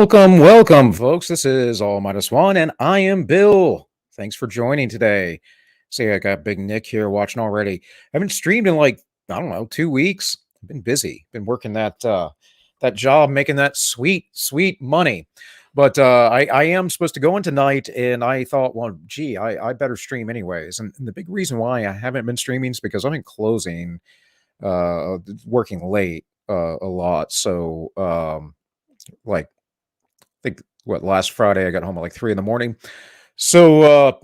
Welcome, folks. This is AllMinusOne, and I am Bill. Thanks for joining today. See, I got Big Nick here watching already. I haven't streamed in like, I don't know, 2 weeks. I've been busy. Been working that job, making that sweet money. But I am supposed to go in tonight, and I thought, well, gee, I better stream anyways. And the big reason why I haven't been streaming is because I've been closing, working late a lot. So, like, I think last Friday I got home at like 3 in the morning. So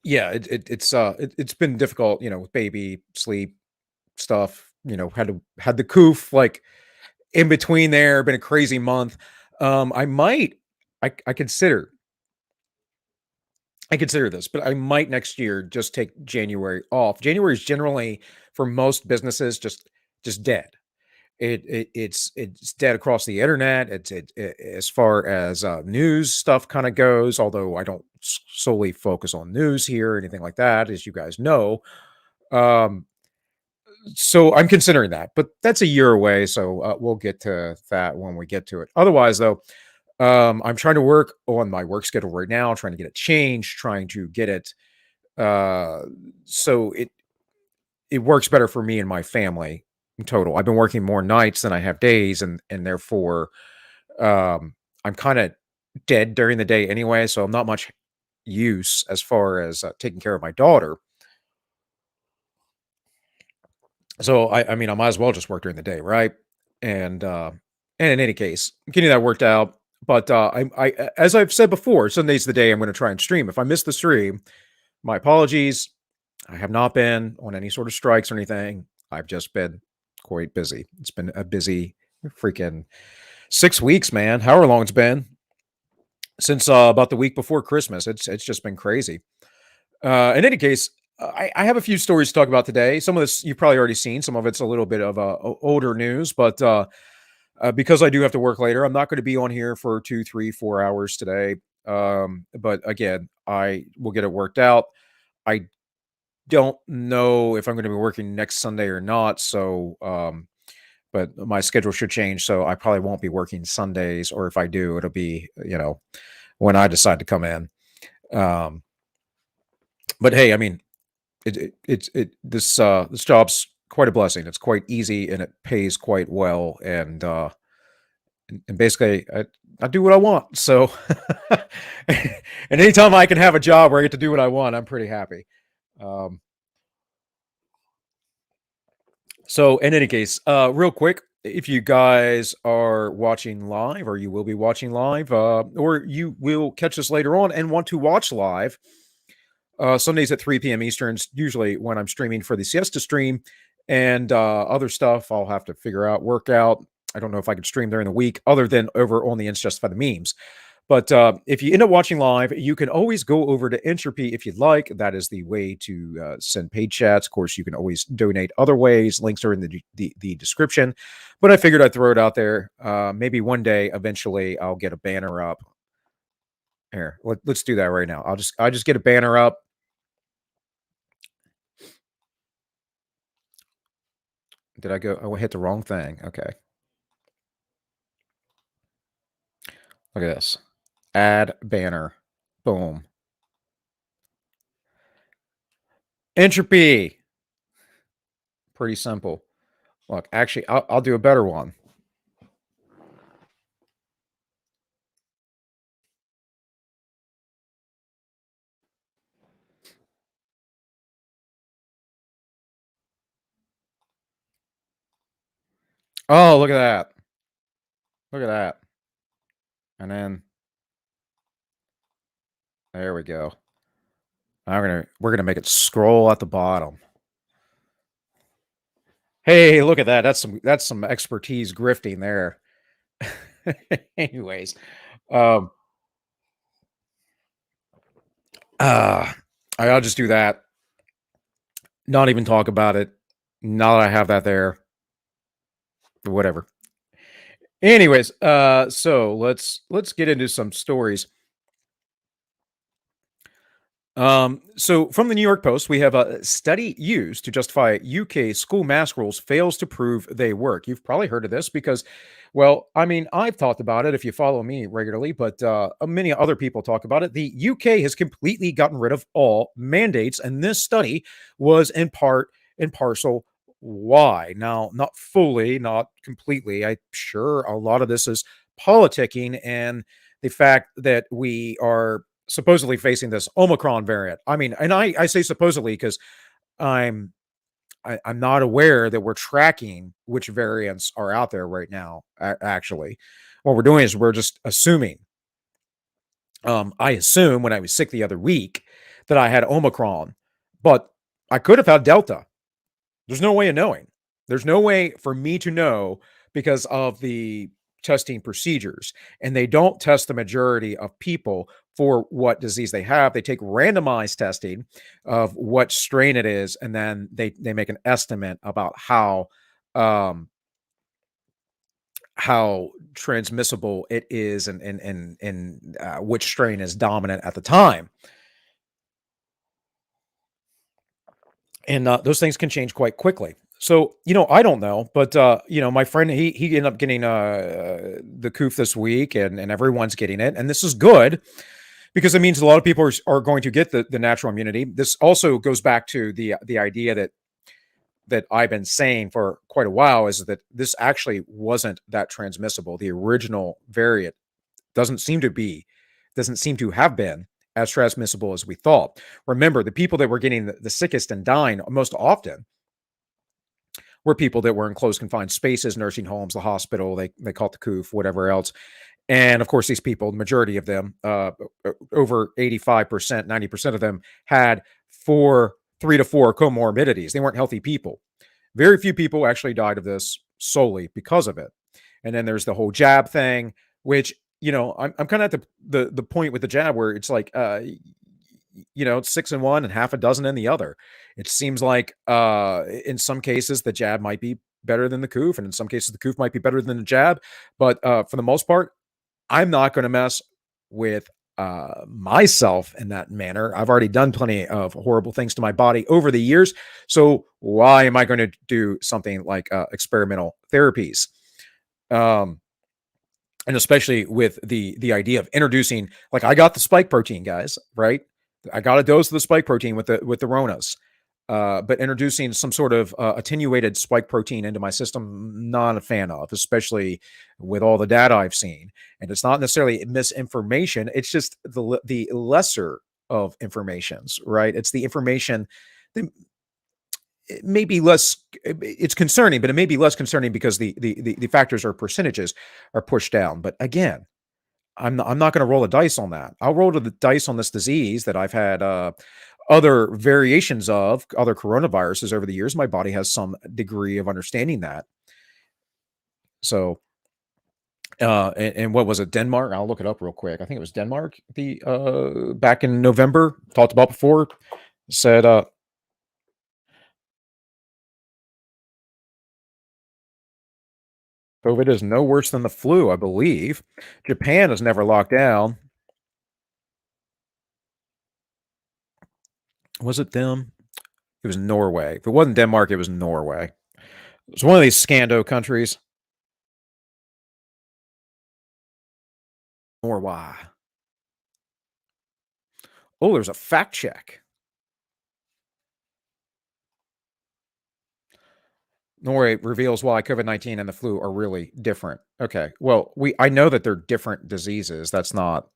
yeah, it's been difficult, with baby sleep stuff. Had the coof like in between there. Been a crazy month. I might I consider this, but I might next year just take January off. January is generally for most businesses just dead. It's dead across the internet. As far as news stuff kind of goes. Although I don't solely focus on news here or anything like that, as you guys know. Um, so I'm considering that, but that's a year away. So we'll get to that when we get to it. Otherwise, though, I'm trying to work on my work schedule right now, trying to get it changed, trying to get it uh, so it works better for me and my family in total. I've been working more nights than I have days, and therefore, I'm kind of dead during the day anyway. So I'm not much use as far as taking care of my daughter. So I mean, I might as well just work during the day, right? And and in any case, getting that worked out. But as I've said before, Sunday's the day I'm going to try and stream. If I miss the stream, my apologies. I have not been on any sort of strikes or anything. I've just been quite busy. It's been a busy freaking 6 weeks, man. However long it's been since about the week before Christmas. It's just been crazy. In any case, I have a few stories to talk about today. Some of this you've probably already seen. Some of it's a little bit of older news, but because I do have to work later, I'm not going to be on here for 2, 3, 4 hours today. But again, I will get it worked out. I don't know if I'm going to be working next Sunday or not. So, but my schedule should change. So I probably won't be working Sundays, or if I do, it'll be, when I decide to come in. Um, but hey, I mean, this job's quite a blessing. It's quite easy and it pays quite well. And basically I do what I want. So, and anytime I can have a job where I get to do what I want, I'm pretty happy. Um, So, in any case, real quick, if you guys are watching live, or you will be watching live, or you will catch us later on and want to watch live, Sundays at 3 p.m. Eastern's usually when I'm streaming for the Siesta stream, and other stuff I'll have to figure out, work out. I don't know if I could stream during the week other than over on the It's Just for the Memes. But if you end up watching live, you can always go over to Entropy if you'd like. That is the way to send paid chats. Of course, you can always donate other ways. Links are in the description. But I figured I'd throw it out there. Maybe one day, eventually, I'll get a banner up. Here, let's do that right now. I just get a banner up. Did I go? Oh, I hit the wrong thing. Okay. Look at this. Add banner. Boom. Entropy. Pretty simple. Look, actually, I'll do a better one. Oh, look at that. Look at that. And then there we go. We're gonna make it scroll at the bottom. Hey, look at that. That's some expertise grifting there. Anyways, um, uh, I'll just do that. Not even talk about it. Now that I have that there, whatever. Anyways, so let's get into some stories. So from the New York Post, we have a study used to justify UK school mask rules fails to prove they work. You've probably heard of this because, well, I mean, I've talked about it if you follow me regularly, but many other people talk about it. The UK has completely gotten rid of all mandates, and this study was in part and parcel why. Now, not fully, not completely. I'm sure a lot of this is politicking and the fact that we are supposedly facing this Omicron variant. I mean, and I say supposedly because I'm I'm not aware that we're tracking which variants are out there right now. Actually, What we're doing is we're just assuming. I assume when I was sick the other week that I had Omicron, but I could have had Delta. There's no way of knowing. There's no way for me to know because of the testing procedures. And they don't test the majority of people for what disease they have. They take randomized testing of what strain it is, and then they make an estimate about how transmissible it is and which strain is dominant at the time. And those things can change quite quickly. So, I don't know, but my friend, he ended up getting the coof this week, and everyone's getting it, and this is good because it means a lot of people are going to get the natural immunity. This also goes back to the idea that I've been saying for quite a while, is that this actually wasn't that transmissible. The original variant doesn't seem to have been as transmissible as we thought. Remember, the people that were getting the sickest and dying most often were people that were in closed confined spaces, nursing homes, the hospital, they call it the coof, whatever else. And of course, these people, the majority of them, over 85%, 90% of them had 3 to 4 comorbidities. They weren't healthy people. Very few people actually died of this solely because of it. And then there's the whole jab thing, which, I'm kind of at the point with the jab where it's like, it's 6 in one and half a dozen in the other. It seems like in some cases the jab might be better than the coof, and in some cases the coof might be better than the jab. But for the most part, I'm not going to mess with myself in that manner. I've already done plenty of horrible things to my body over the years. So why am I going to do something like experimental therapies? And especially with the idea of introducing, like, I got the spike protein, guys, right? I got a dose of the spike protein with the Ronas. But introducing some sort of attenuated spike protein into my system, not a fan of, especially with all the data I've seen. And it's not necessarily misinformation. It's just the lesser of informations, right? It's the information that it may be less, it's concerning, but it may be less concerning because the factors or percentages are pushed down. But again, I'm not going to roll a dice on that. I'll roll the dice on this disease that I've had other variations of, other coronaviruses over the years. My body has some degree of understanding that. So, and what was it? Denmark? I'll look it up real quick. I think it was Denmark. Back in November, talked about before, said COVID is no worse than the flu, I believe. Japan has never locked down. Was it them? It was Norway. If it wasn't Denmark, it was Norway. It's one of these Scando countries. Norway. Oh, there's a fact check. Norway reveals why COVID-19 and the flu are really different. Okay. Well, I know that they're different diseases. That's not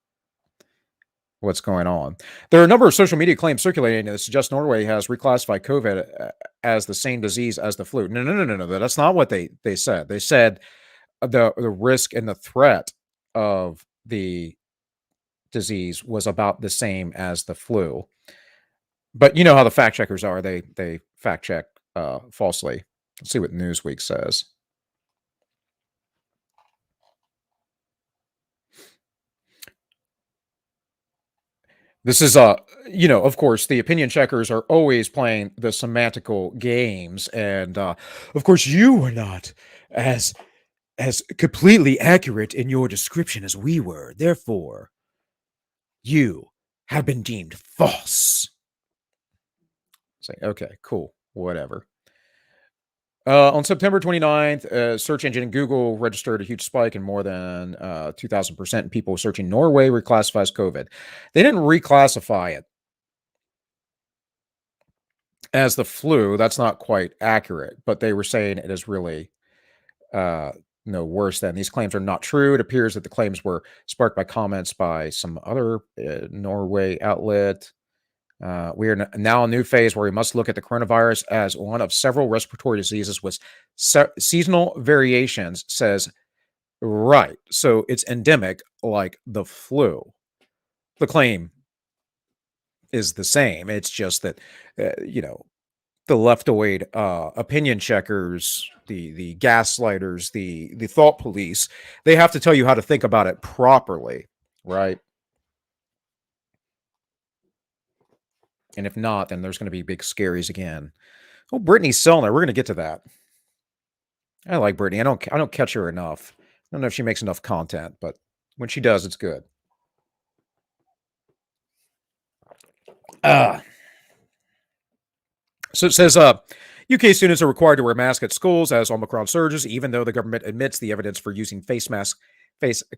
what's going on. There are a number of social media claims circulating that suggest Norway has reclassified COVID as the same disease as the flu. No. That's not what they said. They said the risk and the threat of the disease was about the same as the flu. But you know how the fact checkers are. They fact check falsely. Let's see what Newsweek says. This is of course, the opinion checkers are always playing the semantical games, and of course, you were not as completely accurate in your description as we were. Therefore, you have been deemed false. Say, okay, cool, whatever. On September 29th, search engine Google registered a huge spike in more than 2,000% in people searching Norway reclassifies COVID. They didn't reclassify it as the flu. That's not quite accurate, but they were saying it is really no worse than. These claims are not true. It appears that the claims were sparked by comments by some other Norway outlet. We are now in a new phase where we must look at the coronavirus as one of several respiratory diseases with seasonal variations, says Right. So it's endemic like the flu. The claim is the same. It's just that, you know, the leftoid opinion checkers, the gaslighters, the thought police, they have to tell you how to think about it properly, right? And if not, then there's going to be big scaries again. Oh, Brittany's selling it. We're going to get to that. I like Brittany. I don't catch her enough. I don't know if she makes enough content, but when she does, it's good. Uh, So it says, UK students are required to wear masks at schools as Omicron surges, even though the government admits the evidence for using face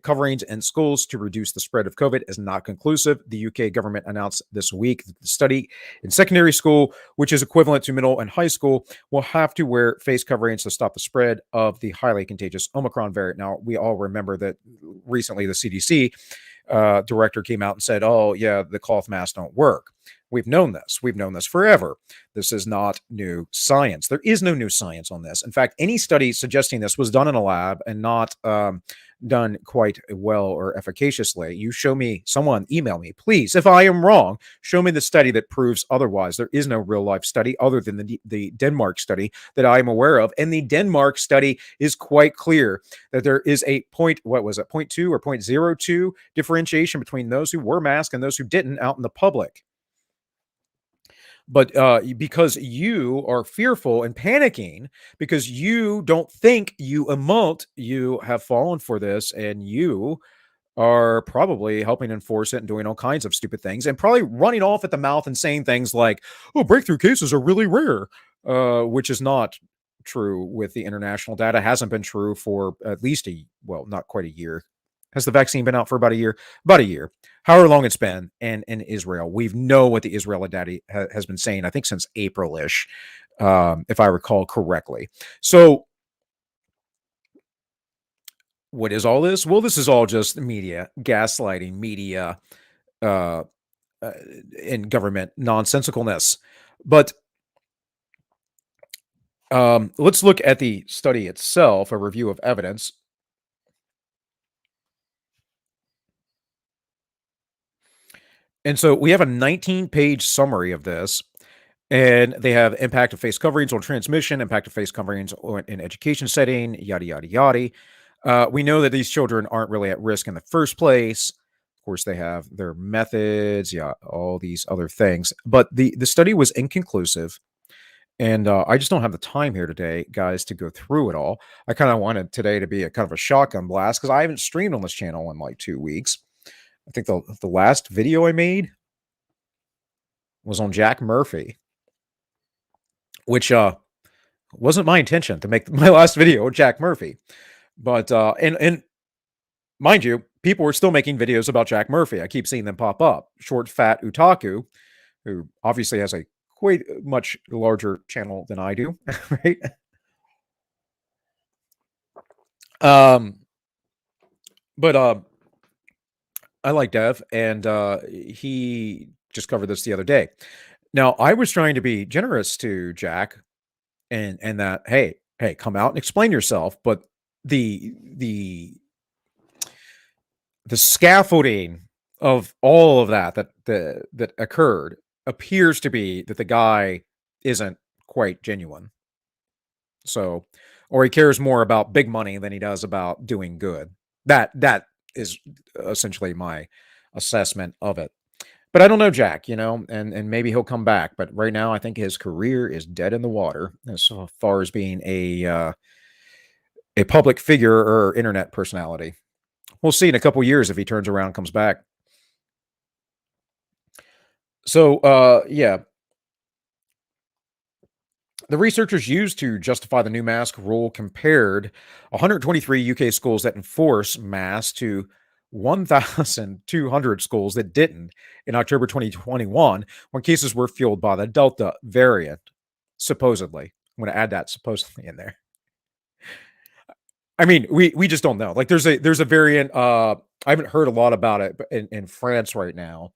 coverings in schools to reduce the spread of COVID is not conclusive. The UK government announced this week that the study in secondary school, which is equivalent to middle and high school, will have to wear face coverings to stop the spread of the highly contagious Omicron variant. Now, we all remember that recently the CDC director came out and said, "Oh, yeah, the cloth masks don't work." We've known this. We've known this forever. This is not new science. There is no new science on this. In fact, any study suggesting this was done in a lab and not done quite well or efficaciously. You show me, someone email me, please. If I am wrong, show me the study that proves otherwise. There is no real life study other than the Denmark study that I am aware of. And the Denmark study is quite clear that there is a what was it, 0.2 or 0.02 differentiation between those who wore masks and those who didn't out in the public. But because you are fearful and panicking because you don't think you emote, you have fallen for this, and you are probably helping enforce it and doing all kinds of stupid things and probably running off at the mouth and saying things like, oh, breakthrough cases are really rare, which is not true with the international data. Hasn't been true for at least not quite a year. Has the vaccine been out for about a year? About a year. However long it's been in Israel. We know what the Israeli data has been saying, I think since April-ish, if I recall correctly. So what is all this? Well, this is all just media, gaslighting, media, uh, uh, and government nonsensicalness. But let's look at the study itself, a review of evidence. And so we have a 19-page summary of this, and they have impact of face coverings on transmission, impact of face coverings in education setting, yada, yada, yada. We know that these children aren't really at risk in the first place. Of course, they have their methods, yeah, all these other things. But the study was inconclusive. And I just don't have the time here today, guys, to go through it all. I kind of wanted today to be a kind of a shotgun blast because I haven't streamed on this channel in like 2 weeks. I think the last video I made was on Jack Murphy, which wasn't my intention to make my last video with Jack Murphy. But and mind you, people are still making videos about Jack Murphy. I keep seeing them pop up. Short Fat Utaku, who obviously has a quite much larger channel than I do, right? Um, but I like Dev, and he just covered this the other day. Now, I was trying to be generous to Jack, and that hey, come out and explain yourself. But the the the scaffolding of all of that occurred appears to be that the guy isn't quite genuine. So, or he cares more about big money than he does about doing good. That is essentially my assessment of it. But I don't know Jack, and maybe he'll come back. But right now, I think his career is dead in the water as far as being a public figure or internet personality. We'll see in a couple years if he turns around and comes back. So, yeah, the researchers used to justify the new mask rule compared 123 UK schools that enforce masks to 1,200 schools that didn't in October 2021 when cases were fueled by the Delta variant, supposedly. I'm going to add that supposedly in there. I mean, we just don't know. Like there's a variant. I haven't heard a lot about it in France right now.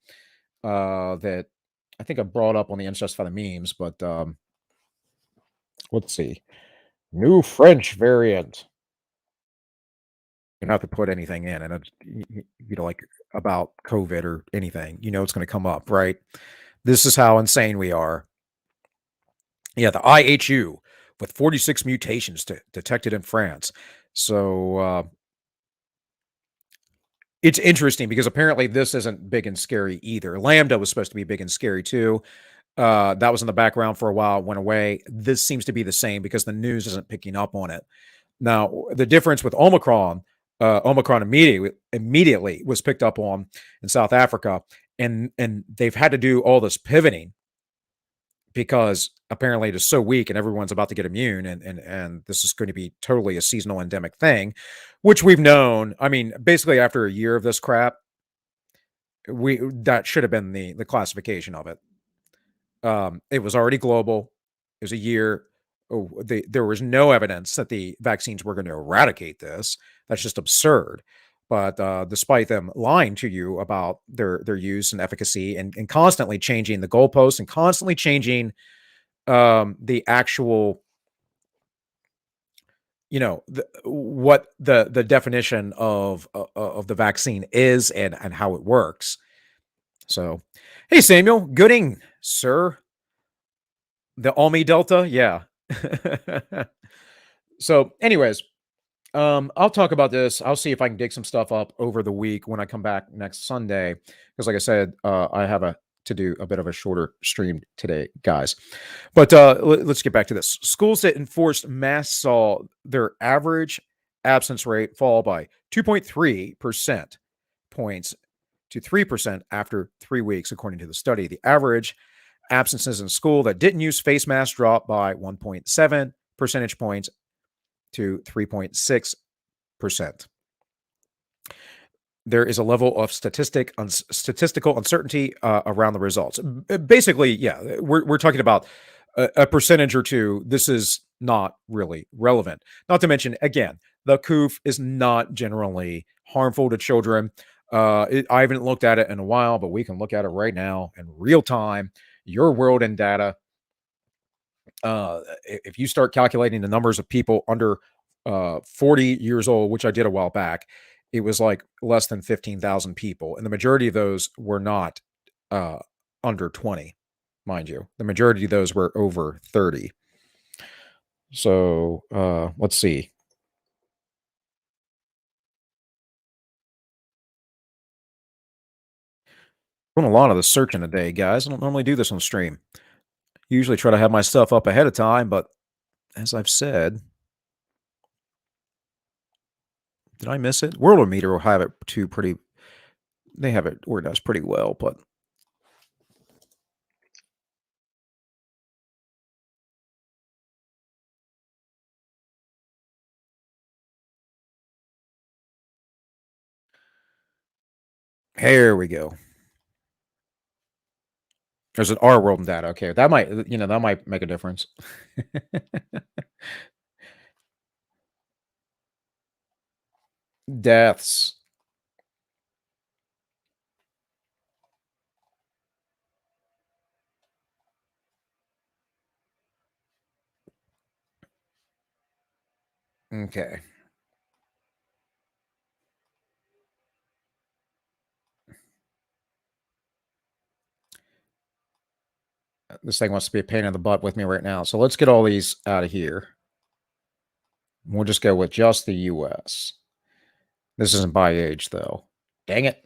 That I think I brought up on the Unjustified Memes, but let's see. New French variant. You don't have to put anything in, and like about COVID or anything, it's going to come up, right? This is how insane we are. Yeah, the IHU with 46 mutations detected in France. So it's interesting because apparently this isn't big and scary either. Lambda was supposed to be big and scary too. That was in the background for a while, went away. This seems to be the same because the news isn't picking up on it. Now, the difference with Omicron, Omicron immediately was picked up on in South Africa, and they've had to do all this pivoting because apparently it is so weak and everyone's about to get immune, and this is going to be totally a seasonal endemic thing, which we've known. I mean, basically after a year of this crap, we that should have been the classification of it. It was already global. It was a year. Oh, there was no evidence that the vaccines were going to eradicate this. That's just absurd. But despite them lying to you about their use and efficacy, and constantly changing the goalposts and constantly changing the actual, what the definition of the vaccine is and how it works. So, hey Samuel, gooding, sir. The Almi Delta, yeah. So, anyways, I'll talk about this. I'll see if I can dig some stuff up over the week when I come back next Sunday. Because, like I said, I have to do a bit of a shorter stream today, guys. But let's get back to this. Schools that enforced masks saw their average absence rate fall by 2.3% points to 3% after 3 weeks, according to the study. The average absences in school that didn't use face masks dropped by 1.7 percentage points to 3.6%. There is a level of statistical uncertainty around the results. Basically, yeah, we're talking about a percentage or two. This is not really relevant. Not to mention, again, the coof is not generally harmful to children. I haven't looked at it in a while, but we can look at it right now in real time. Your world in data. If you start calculating the numbers of people under 40 years old, which I did a while back, it was like less than 15,000 people. And the majority of those were not uh, under 20, mind you. The majority of those were over 30. So let's see. Doing a lot of the searching today, guys. I don't normally do this on stream. Usually try to have my stuff up ahead of time, but as I've said, did I miss it? Worldometer will have it too pretty. They have it organized pretty well, but here we go. There's an R world in data. Okay, that might, that might make a difference. Deaths. Okay. This thing wants to be a pain in the butt with me right now. So let's get all these out of here. We'll just go with just the US. This isn't by age, though. Dang it.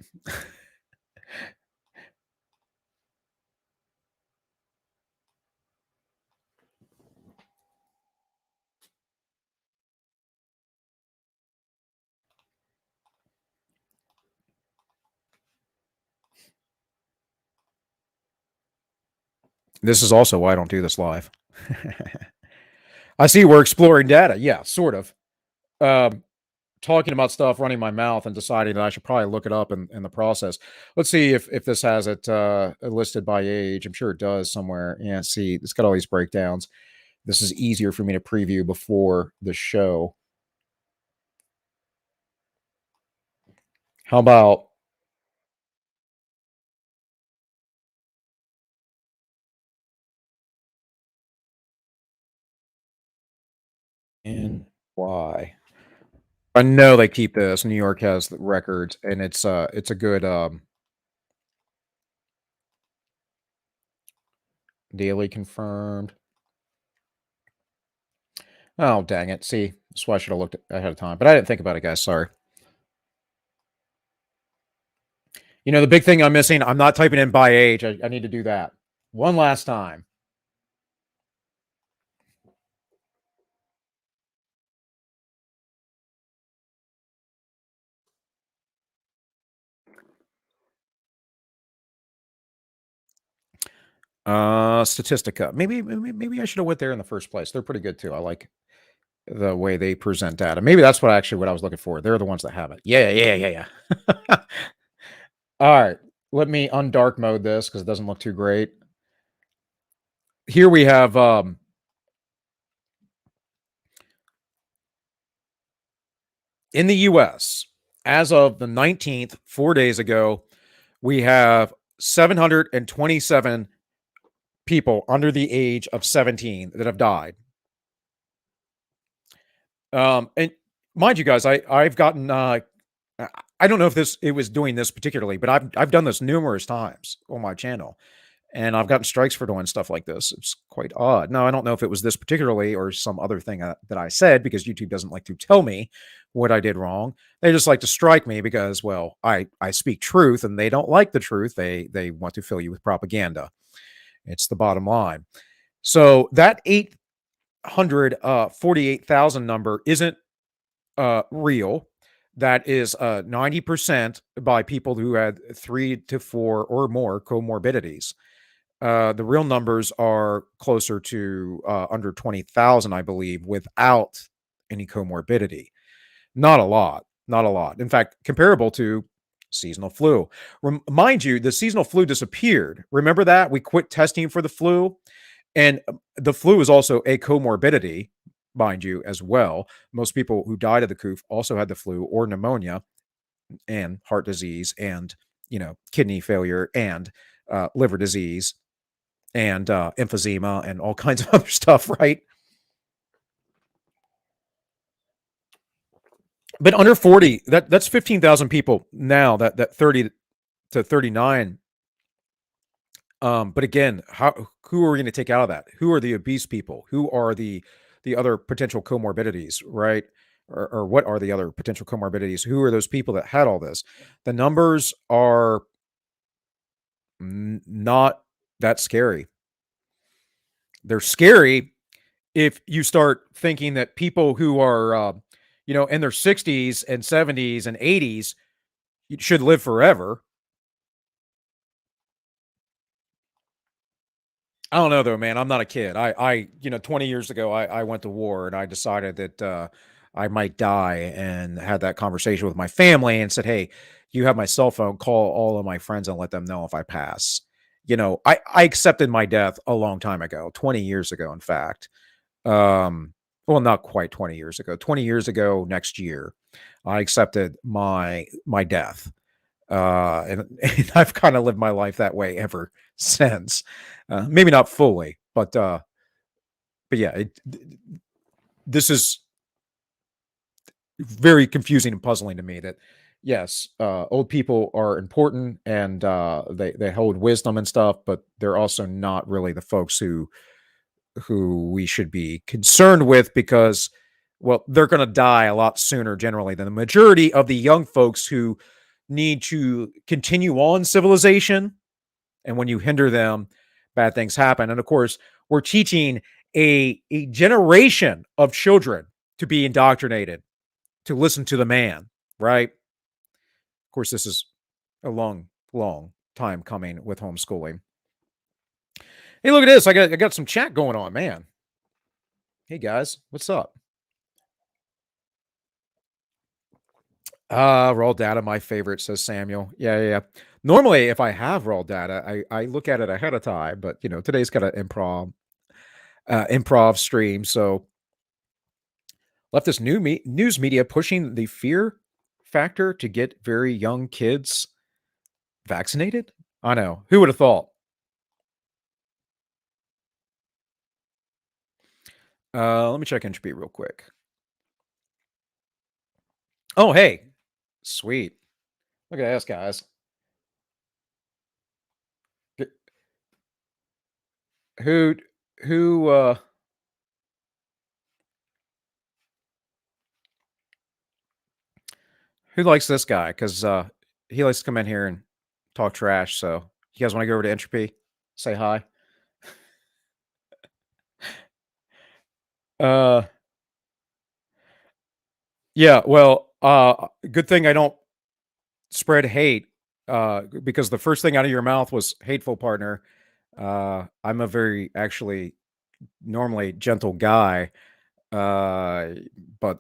This is also why I don't do this live. I see we're exploring data. Yeah, sort of. Um, Talking about stuff, running my mouth, and deciding that I should probably look it up in the process. Let's see if this has it listed by age. I'm sure it does somewhere. Yeah, see, it's got all these breakdowns. This is easier for me to preview before the show. How about and why? I know they keep this. New York has the records, and it's a good, daily confirmed. Oh, dang it. See, that's why I should have looked ahead of time, but I didn't think about it, guys. Sorry. You know, the big thing I'm missing, I'm not typing in by age. I need to do that one last time. Statistica. Maybe I should have went there in the first place. They're pretty good too. I like the way they present data. Maybe that's what I was looking for. They're the ones that have it. Yeah. All right. Let me undark mode this because it doesn't look too great. Here we have in the US, as of the 19th, 4 days ago, we have 727 people under the age of 17 that have died. And mind you guys, I've gotten I don't know if it was doing this particularly, but I've done this numerous times on my channel, and I've gotten strikes for doing stuff like this. It's quite odd. Now I don't know if it was this particularly or some other thing that I said, because YouTube doesn't like to tell me what I did wrong. They just like to strike me because, well, I speak truth, and they don't like the truth. They want to fill you with propaganda. It's the bottom line. So that 848,000 number isn't real. That is 90% by people who had 3 to 4 or more comorbidities. The real numbers are closer to under 20,000, I believe, without any comorbidity. Not a lot. Not a lot. In fact, comparable to seasonal flu. Mind you, the seasonal flu disappeared. Remember that? We quit testing for the flu. And the flu is also a comorbidity, mind you, as well. Most people who died of the coof also had the flu or pneumonia and heart disease and, kidney failure and liver disease and emphysema and all kinds of other stuff, right? But under 40, that's 15,000 people now, that 30 to 39. But again, who are we going to take out of that? Who are the obese people? Who are the other potential comorbidities, right? Or what are the other potential comorbidities? Who are those people that had all this? The numbers are not that scary. They're scary if you start thinking that people who are, in their 60s and 70s and 80s should live forever. I don't know though, man. I'm not a kid. 20 years ago, I went to war, and I decided that I might die, and had that conversation with my family and said, "Hey, you have my cell phone. Call all of my friends and let them know if I pass." I accepted my death a long time ago, 20 years ago, in fact. Well, not quite 20 years ago. 20 years ago next year, I accepted my death. And I've kind of lived my life that way ever since. Maybe not fully, but yeah, this is very confusing and puzzling to me. That yes, old people are important, and they hold wisdom and stuff, but they're also not really the folks who we should be concerned with, because, well, they're going to die a lot sooner generally than the majority of the young folks who need to continue on civilization. And when you hinder them, bad things happen. And of course, we're teaching a generation of children to be indoctrinated, to listen to the man, right? Of course, this is a long time coming with homeschooling. Hey, look at this. I got some chat going on, man. Hey guys, what's up? Raw data, my favorite, says Samuel. Yeah. Normally, if I have raw data, I look at it ahead of time, but today's kind of improv stream. So left this news media pushing the fear factor to get very young kids vaccinated. I know. Who would have thought? Let me check entropy real quick. Oh, hey. Sweet. Look at this, guys. G- Who who who likes this guy? Because he likes to come in here and talk trash. So you guys want to go over to Entropy? Say hi. Uh yeah, well, good thing I don't spread hate, because the first thing out of your mouth was hateful, partner. I'm a very actually normally gentle guy, uh, but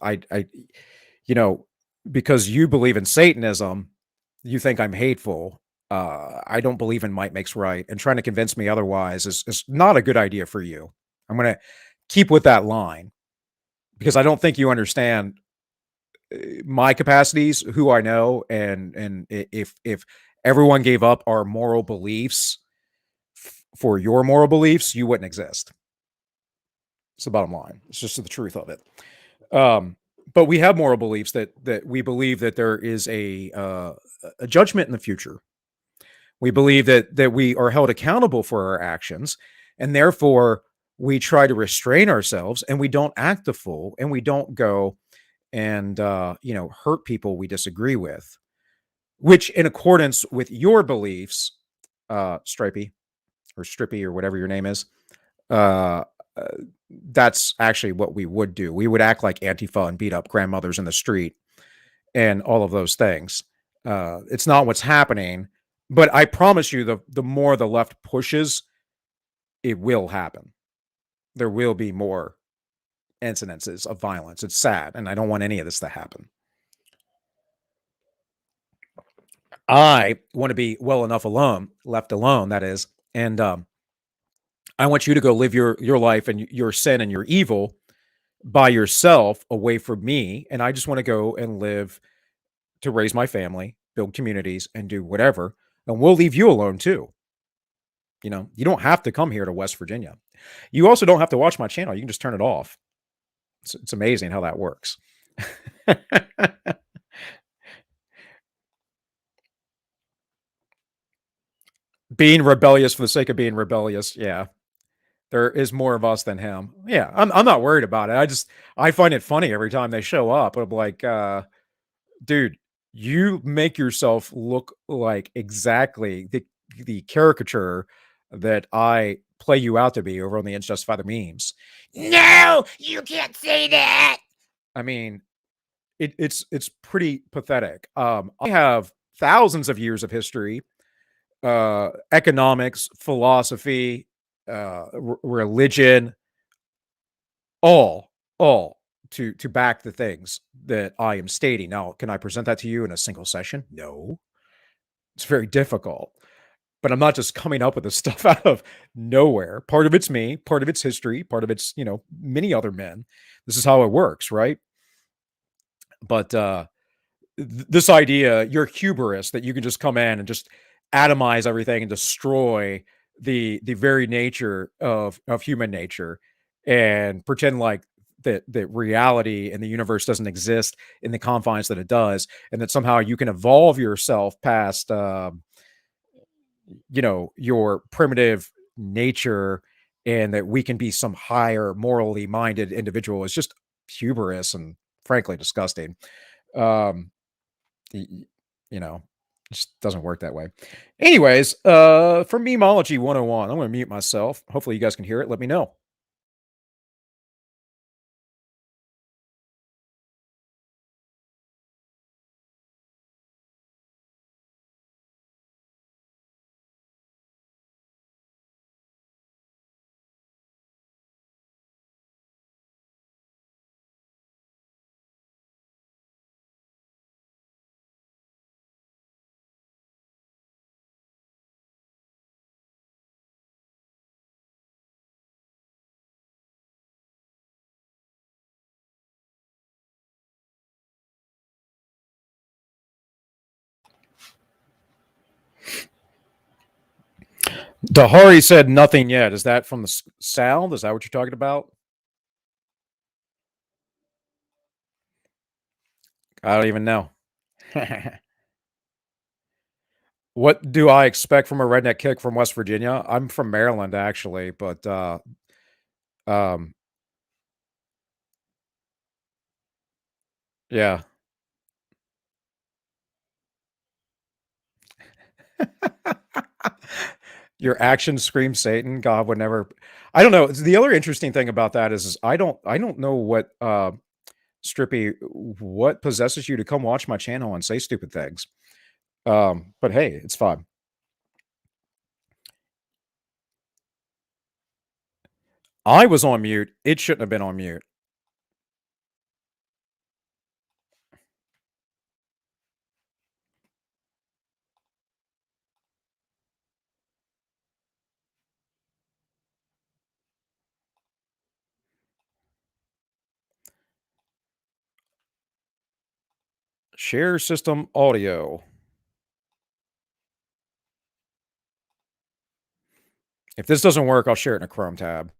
you know, because you believe in Satanism, you think I'm hateful. I don't believe in might makes right, and trying to convince me otherwise is not a good idea for you. I'm gonna keep with that line because I don't think you understand my capacities, who I know, and if everyone gave up our moral beliefs for your moral beliefs, you wouldn't exist. It's the bottom line. It's just the truth of it. Um, but we have moral beliefs that we believe that there is a judgment in the future. We believe that we are held accountable for our actions, and therefore we try to restrain ourselves, and we don't act the fool, and we don't go and hurt people we disagree with, which in accordance with your beliefs, Stripey or Strippy or whatever your name is, uh, uh, that's actually what we would do. We would act like Antifa and beat up grandmothers in the street and all of those things. It's not what's happening, but I promise you, the more the left pushes, it will happen. There will be more incidences of violence. It's sad, and I don't want any of this to happen. I want to be well enough alone, left alone, that is, and I want you to go live your life and your sin and your evil by yourself, away from me, and I just want to go and live to raise my family, build communities, and do whatever. And we'll leave you alone too. You don't have to come here to West Virginia. You also don't have to watch my channel. You can just turn it off. It's amazing how that works. Being rebellious for the sake of being rebellious. Yeah. There is more of us than him. Yeah. I'm not worried about it. I find it funny every time they show up. I'm like, dude, you make yourself look like exactly the caricature that I play you out to be over on the Ends Justify the Memes. No, you can't say that. I mean, it's pretty pathetic. I have thousands of years of history, economics, philosophy, religion, all to back the things that I am stating. Now, can I present that to you in a single session? No. It's very difficult. But I'm not just coming up with this stuff out of nowhere. Part of it's me, part of it's history, part of it's, many other men. This is how it works, right? But this idea, you're hubris that you can just come in and just atomize everything and destroy the very nature of human nature and pretend like that reality and the universe doesn't exist in the confines that it does, and that somehow you can evolve yourself past your primitive nature, and that we can be some higher morally minded individual is just hubris and frankly disgusting. um y- y- you know, it just doesn't work that way. Anyways, for memology 101, I'm going to mute myself. Hopefully you guys can hear it. Let me know. Dahari said nothing yet. Is that from the sound? Is that what you're talking about? I don't even know. What do I expect from a redneck kick from West Virginia? I'm from Maryland, actually, but um, yeah. Your actions scream Satan. God would never. I don't know. The other interesting thing about that is I don't know what Strippy, what possesses you to come watch my channel and say stupid things. But hey, it's fun. I was on mute. It shouldn't have been on mute. Share system audio. If this doesn't work, I'll share it in a Chrome tab.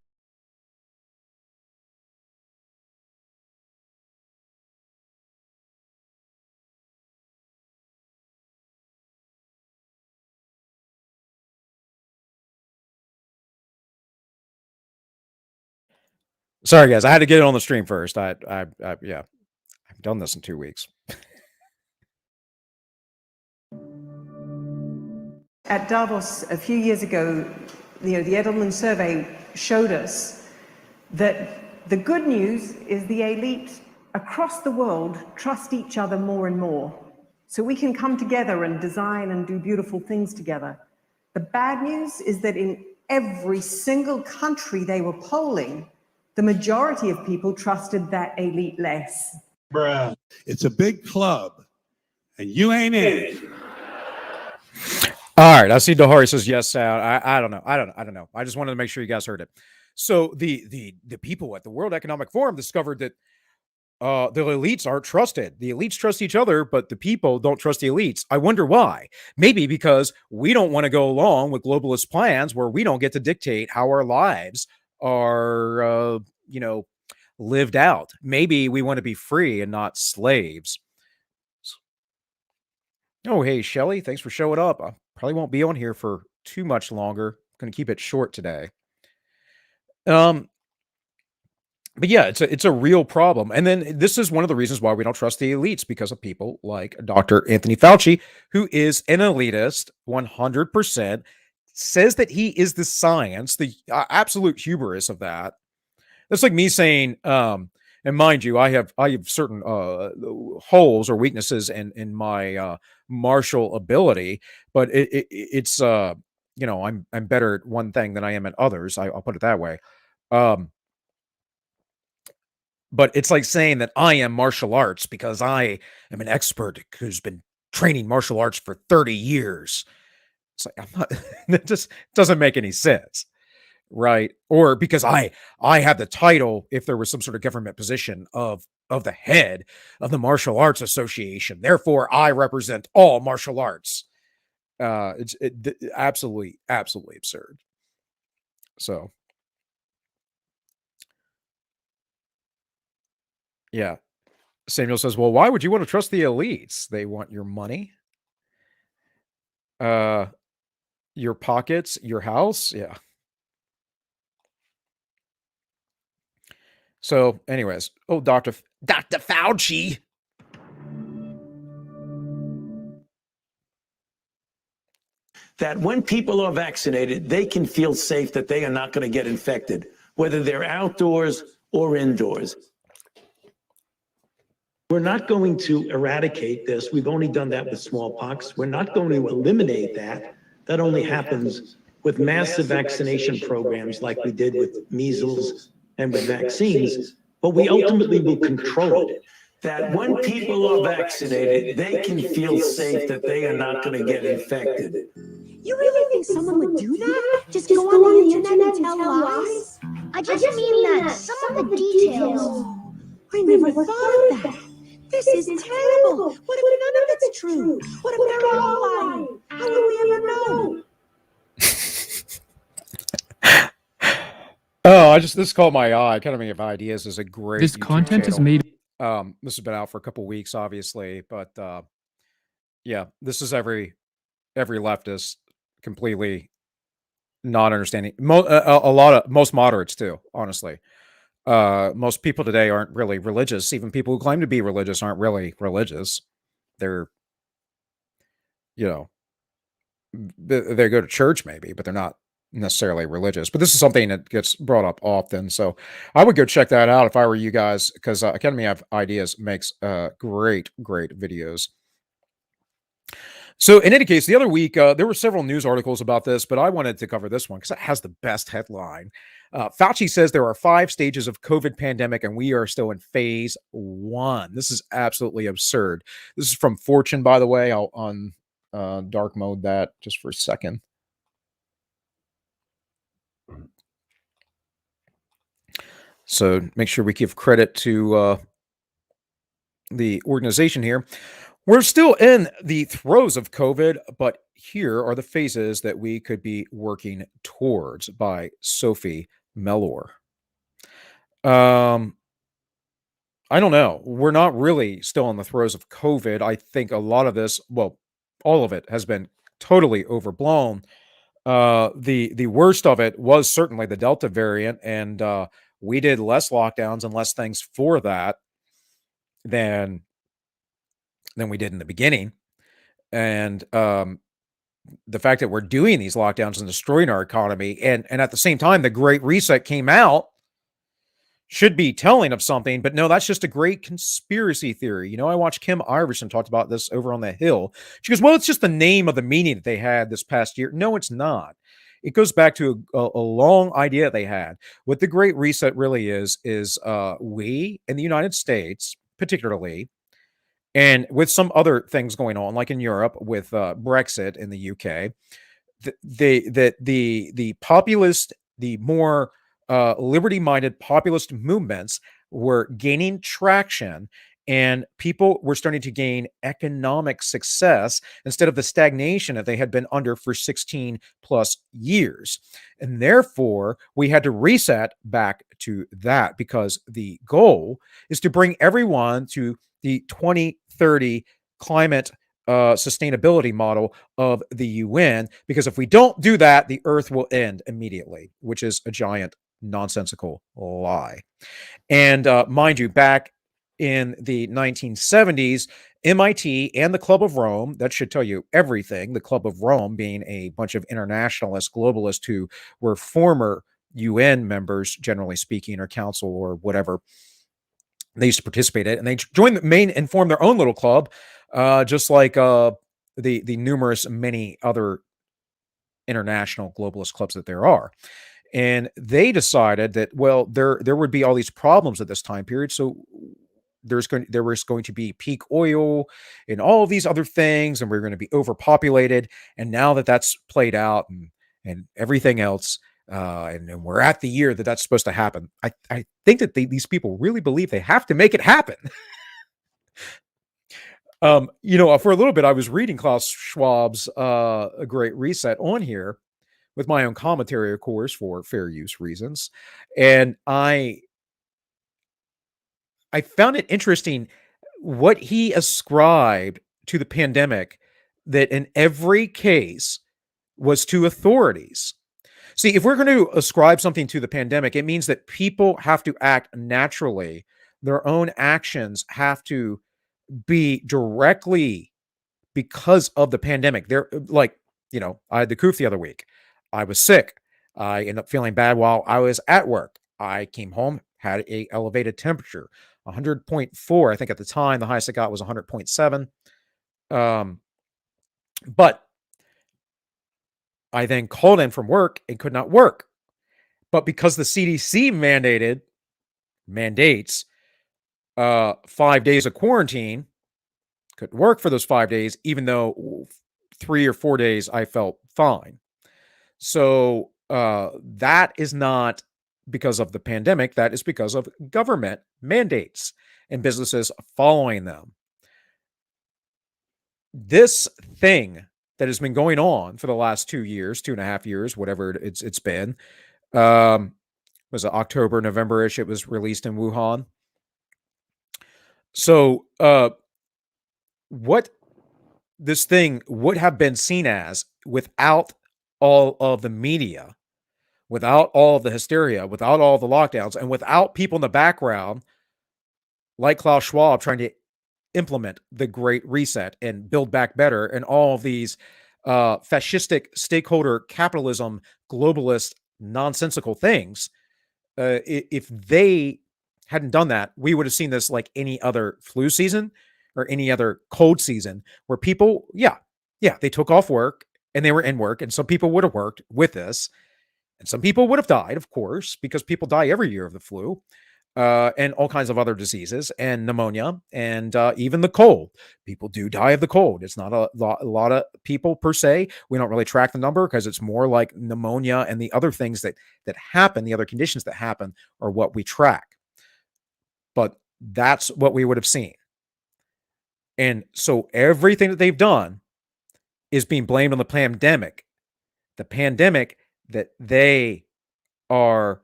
Sorry, guys. I had to get it on the stream first. Yeah, I've done this in 2 weeks. At Davos a few years ago, the Edelman survey showed us that the good news is the elite across the world trust each other more and more. So we can come together and design and do beautiful things together. The bad news is that in every single country they were polling, the majority of people trusted that elite less. Bruh. It's a big club, and you ain't in it. All right, I see Dahari says yes, Sal. I don't know. I don't know. I just wanted to make sure you guys heard it. So the people at the World Economic Forum discovered that the elites aren't trusted. The elites trust each other, but the people don't trust the elites. I wonder why. Maybe because we don't want to go along with globalist plans where we don't get to dictate how our lives are, lived out. Maybe we want to be free and not slaves. Oh, hey, Shelly, thanks for showing up. I probably won't be on here for too much longer. I'm going to keep it short today. But yeah, it's a real problem. And then this is one of the reasons why we don't trust the elites, because of people like Dr. Anthony Fauci, who is an elitist 100%, says that he is the science, the absolute hubris of that. That's like me saying, and mind you, I have certain holes or weaknesses in my martial ability, but it's I'm better at one thing than I am at others. I'll put it that way. But it's like saying that I am martial arts because I am an expert who's been training martial arts for 30 years. It's like, I'm not, that just doesn't make any sense. Right. Or because I have the title, if there was some sort of government position of the head of the Martial Arts Association, therefore I represent all martial arts. It's absolutely absurd. So yeah. Samuel says, well, why would you want to trust the elites? They want your money, your pockets, your house. Yeah. So anyways, Dr. Fauci. That when people are vaccinated, they can feel safe that they are not going to get infected, whether they're outdoors or indoors. We're not going to eradicate this. We've only done that with smallpox. We're not going to eliminate that. That only happens with massive vaccination programs like we did with measles and with vaccines, but we ultimately will control it. That when people are vaccinated, they can feel safe that they are not going to get infected. You really think someone would do that? Just go on the internet and tell lies? I just mean that some of the details. I never thought of that. This is terrible. What if none of it's true? What if they're all lying? How will we ever know? Oh, this caught my eye. Academy of Ideas is a great This YouTube content channel. is made This has been out for a couple weeks, obviously, but yeah, this is every leftist completely not understanding. A lot of most moderates too, honestly. Most people today aren't really religious. Even people who claim to be religious aren't really religious. They're, you know, they go to church maybe, but they're not necessarily religious. But this is something that gets brought up often, so I would go check that out if I were you guys, because Academy of Ideas makes great videos. So in any case, the other week, there were several news articles about this, but I wanted to cover this one because it has the best headline. Fauci says there are 5 stages of COVID pandemic and we are still in phase 1. This is absolutely absurd. This is from Fortune, by the way. I'll on dark mode that just for a second. So make sure we give credit to the organization here. We're still in the throes of COVID, but here are the phases that we could be working towards by Sophie Mellor. I don't know. We're not really still in the throes of COVID. I think a lot of this, well, all of it has been totally overblown. The worst of it was certainly the Delta variant, and we did less lockdowns and less things for that than we did in the beginning. And the fact that we're doing these lockdowns and destroying our economy, and at the same time, the Great Reset came out, should be telling of something, but no, that's just a great conspiracy theory. You know, I watched Kim Iverson talked about this over on The Hill. She goes, well, it's just the name of the meeting that they had this past year. No, it's not. It goes back to a long idea they had. What the Great Reset really is we in the United States, particularly, and with some other things going on, like in Europe with Brexit in the UK, the populist, the more liberty-minded populist movements were gaining traction, and people were starting to gain economic success instead of the stagnation that they had been under for 16 plus years. And therefore, we had to reset back to that, because the goal is to bring everyone to the 2030 climate sustainability model of the UN, because if we don't do that, the Earth will end immediately, which is a giant nonsensical lie. And mind you, back in the 1970s, MIT and the Club of Rome, that should tell you everything, the Club of Rome being a bunch of internationalists, globalists who were former UN members, generally speaking, or council or whatever. They used to participate in it, and they joined the main and formed their own little club, just like the numerous many other international globalist clubs that there are. And they decided that, well, there would be all these problems at this time period, so there was going to be peak oil and all of these other things, and we're going to be overpopulated. And now that that's played out and everything else, and we're at the year that that's supposed to happen, I think that these people really believe they have to make it happen. You know, for a little bit, I was reading Klaus Schwab's A Great Reset on here, with my own commentary, of course, for fair use reasons. And I found it interesting what he ascribed to the pandemic, that in every case was to authorities. See, if we're going to ascribe something to the pandemic, it means that people have to act naturally. Their own actions have to be directly because of the pandemic. They're like, you know, I had the coof the other week. I was sick. I ended up feeling bad while I was at work. I came home, had a elevated temperature, 100.4. I think at the time, the highest I got was 100.7. But I then called in from work and could not work. But because the CDC mandates 5 days of quarantine, couldn't work for those 5 days, even though 3 or 4 days I felt fine. So that is not because of the pandemic. That is because of government mandates and businesses following them. This thing that has been going on for the last 2 years, 2.5 years, whatever it's been, was it October, November-ish? It was released in Wuhan. So, what this thing would have been seen as without all of the media, without all of the hysteria, without all the lockdowns, and without people in the background like Klaus Schwab trying to implement the Great Reset and Build Back Better and all of these fascistic stakeholder capitalism, globalist, nonsensical things. If they hadn't done that, we would have seen this like any other flu season or any other cold season where people, they took off work and they were in work, and some people would have worked with this, and some people would have died, of course, because people die every year of the flu. And all kinds of other diseases and pneumonia and even the cold. People do die of the cold. It's not a lot of people per se. We don't really track the number because it's more like pneumonia and the other things that happen, the other conditions that happen are what we track. But that's what we would have seen. And so everything that they've done is being blamed on the pandemic that they are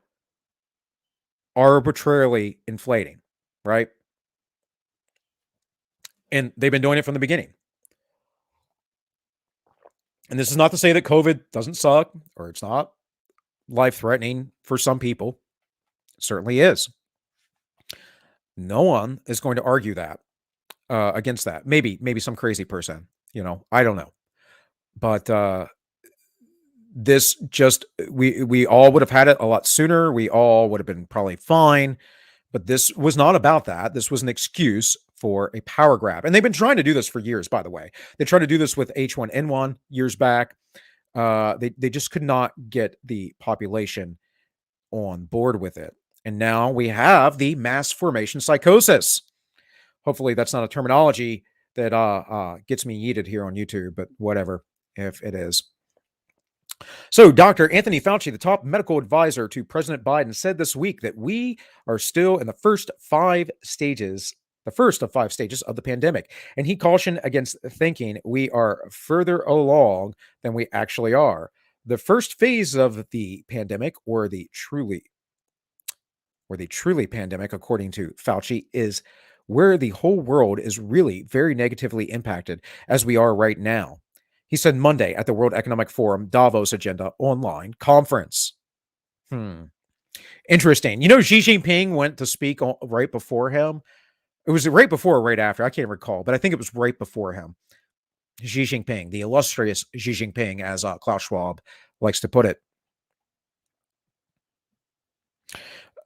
arbitrarily inflating, right? And they've been doing it from the beginning. And this is not to say that COVID doesn't suck or it's not life-threatening for some people. It certainly is. No one is going to argue that against that. Maybe some crazy person, I don't know. But this just, we all would have had it a lot sooner. We all would have been probably fine. But this was not about that. This was an excuse for a power grab. And they've been trying to do this for years, by the way. They tried to do this with H1N1 years back. They just could not get the population on board with it. And now we have the mass formation psychosis. Hopefully that's not a terminology that gets me yeeted here on YouTube, but whatever, if it is. So Dr. Anthony Fauci, the top medical advisor to President Biden, said this week that we are still in the first of 5 stages of the pandemic. And he cautioned against thinking we are further along than we actually are. The first phase of the pandemic, or the truly pandemic, according to Fauci, is where the whole world is really very negatively impacted, as we are right now. He said Monday at the World Economic Forum Davos Agenda Online Conference. Interesting. Xi Jinping went to speak right before him. It was right before or right after. I can't recall, but I think it was right before him. Xi Jinping, the illustrious Xi Jinping, as Klaus Schwab likes to put it.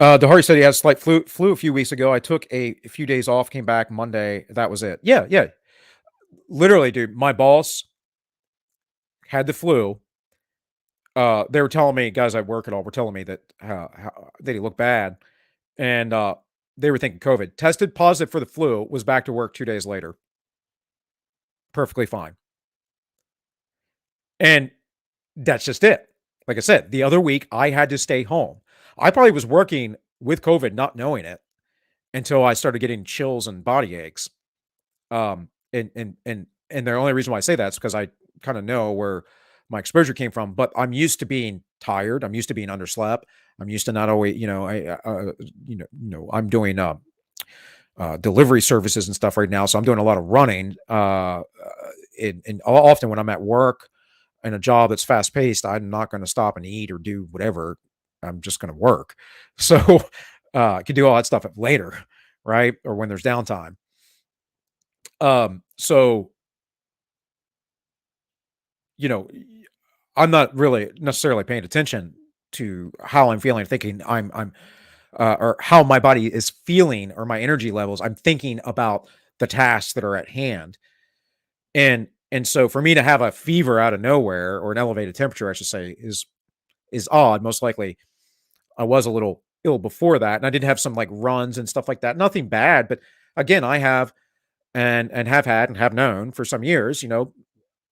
Dahari said he had a slight flu a few weeks ago. I took a few days off, came back Monday. That was it. Yeah. Literally, dude, my boss had the flu. They were telling me, guys I work at all were telling me that that he looked bad. And they were thinking COVID. Tested positive for the flu, was back to work 2 days later. Perfectly fine. And that's just it. Like I said, the other week I had to stay home. I probably was working with COVID, not knowing it, until I started getting chills and body aches. And the only reason why I say that is because I kind of know where my exposure came from. But I'm used to being tired. I'm used to being underslept. I'm used to not always, I'm doing delivery services and stuff right now, so I'm doing a lot of running. And often when I'm at work in a job that's fast paced, I'm not going to stop and eat or do whatever. I'm just going to work. So I can do all that stuff later, right? Or when there's downtime. So, I'm not really necessarily paying attention to how I'm feeling, thinking or how my body is feeling or my energy levels. I'm thinking about the tasks that are at hand. And so for me to have a fever out of nowhere, or an elevated temperature, I should say, is odd. Most likely I was a little ill before that. And I did have some like runs and stuff like that. Nothing bad, but again, I have and have had and have known for some years,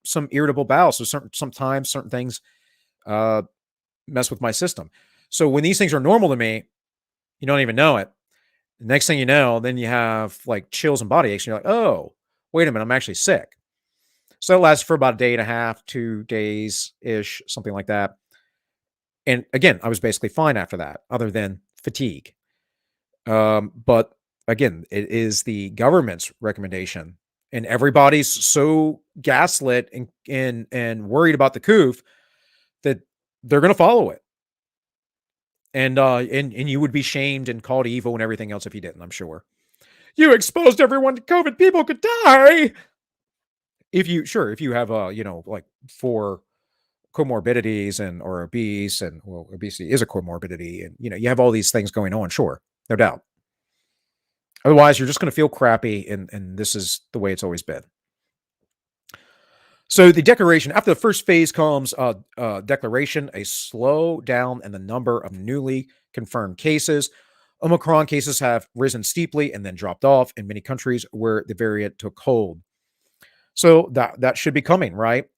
some irritable bowels. So sometimes certain things mess with my system. So when these things are normal to me, you don't even know it. The next thing you know, then you have like chills and body aches. And you're like, oh, wait a minute, I'm actually sick. So it lasts for about a day and a half, 2 days-ish, something like that. And again, I was basically fine after that, other than fatigue. But again, it is the government's recommendation, and everybody's so gaslit and worried about the coof that they're going to follow it. And you would be shamed and called evil and everything else if you didn't, I'm sure. You exposed everyone to COVID. People could die. If you have like 4 comorbidities or obese, and well, obesity is a comorbidity, and you have all these things going on, sure, no doubt. Otherwise, you're just going to feel crappy, and this is the way it's always been. So the declaration, after the first phase comes declaration, a slowdown in the number of newly confirmed cases. Omicron cases have risen steeply and then dropped off in many countries where the variant took hold. So that should be coming, right?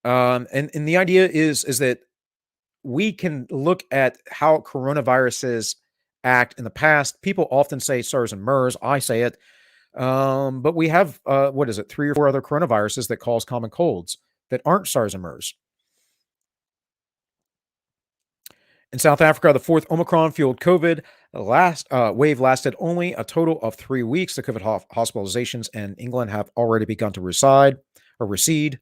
And the idea is that we can look at how coronaviruses act in the past. People often say SARS and MERS. I say it. But we have, 3 or 4 other coronaviruses that cause common colds that aren't SARS and MERS. In South Africa, the 4th Omicron-fueled COVID wave lasted only a total of 3 weeks. The COVID hospitalizations in England have already begun to recede,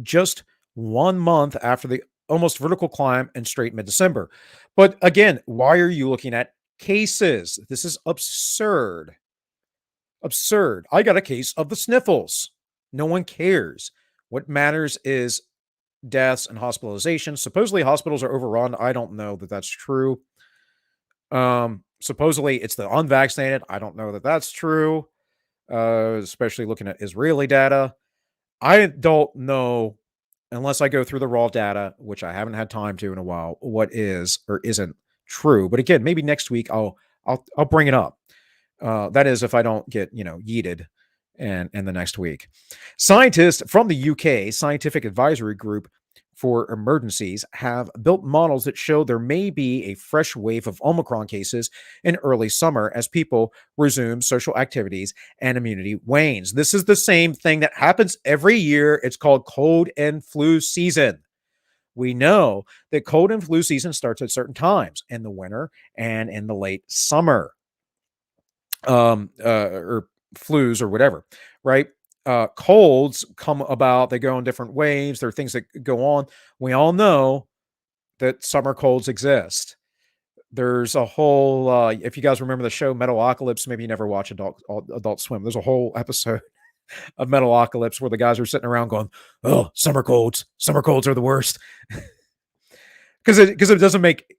just 1 month after the almost vertical climb in straight mid-December. But again, why are you looking at cases? This is absurd. Absurd. I got a case of the sniffles. No one cares. What matters is deaths and hospitalizations. Supposedly hospitals are overrun. I don't know that that's true. Supposedly it's the unvaccinated. I don't know that that's true. Especially looking at Israeli data. I don't know, unless I go through the raw data, which I haven't had time to in a while, what is or isn't true. But again, maybe next week I'll bring it up. That is, if I don't get yeeted in the next week. Scientists from the UK Scientific Advisory Group for Emergencies have built models that show there may be a fresh wave of Omicron cases in early summer as people resume social activities and immunity wanes. This is the same thing that happens every year. It's called cold and flu season. We know that cold and flu season starts at certain times in the winter and in the late summer. Or flus or whatever, right? Colds come about, they go in different waves. There are things that go on. We all know that summer colds exist. There's a whole, if you guys remember the show Metalocalypse, maybe you never watch Adult Swim. There's a whole episode of Metalocalypse where the guys are sitting around going, oh, summer colds are the worst. Because it doesn't make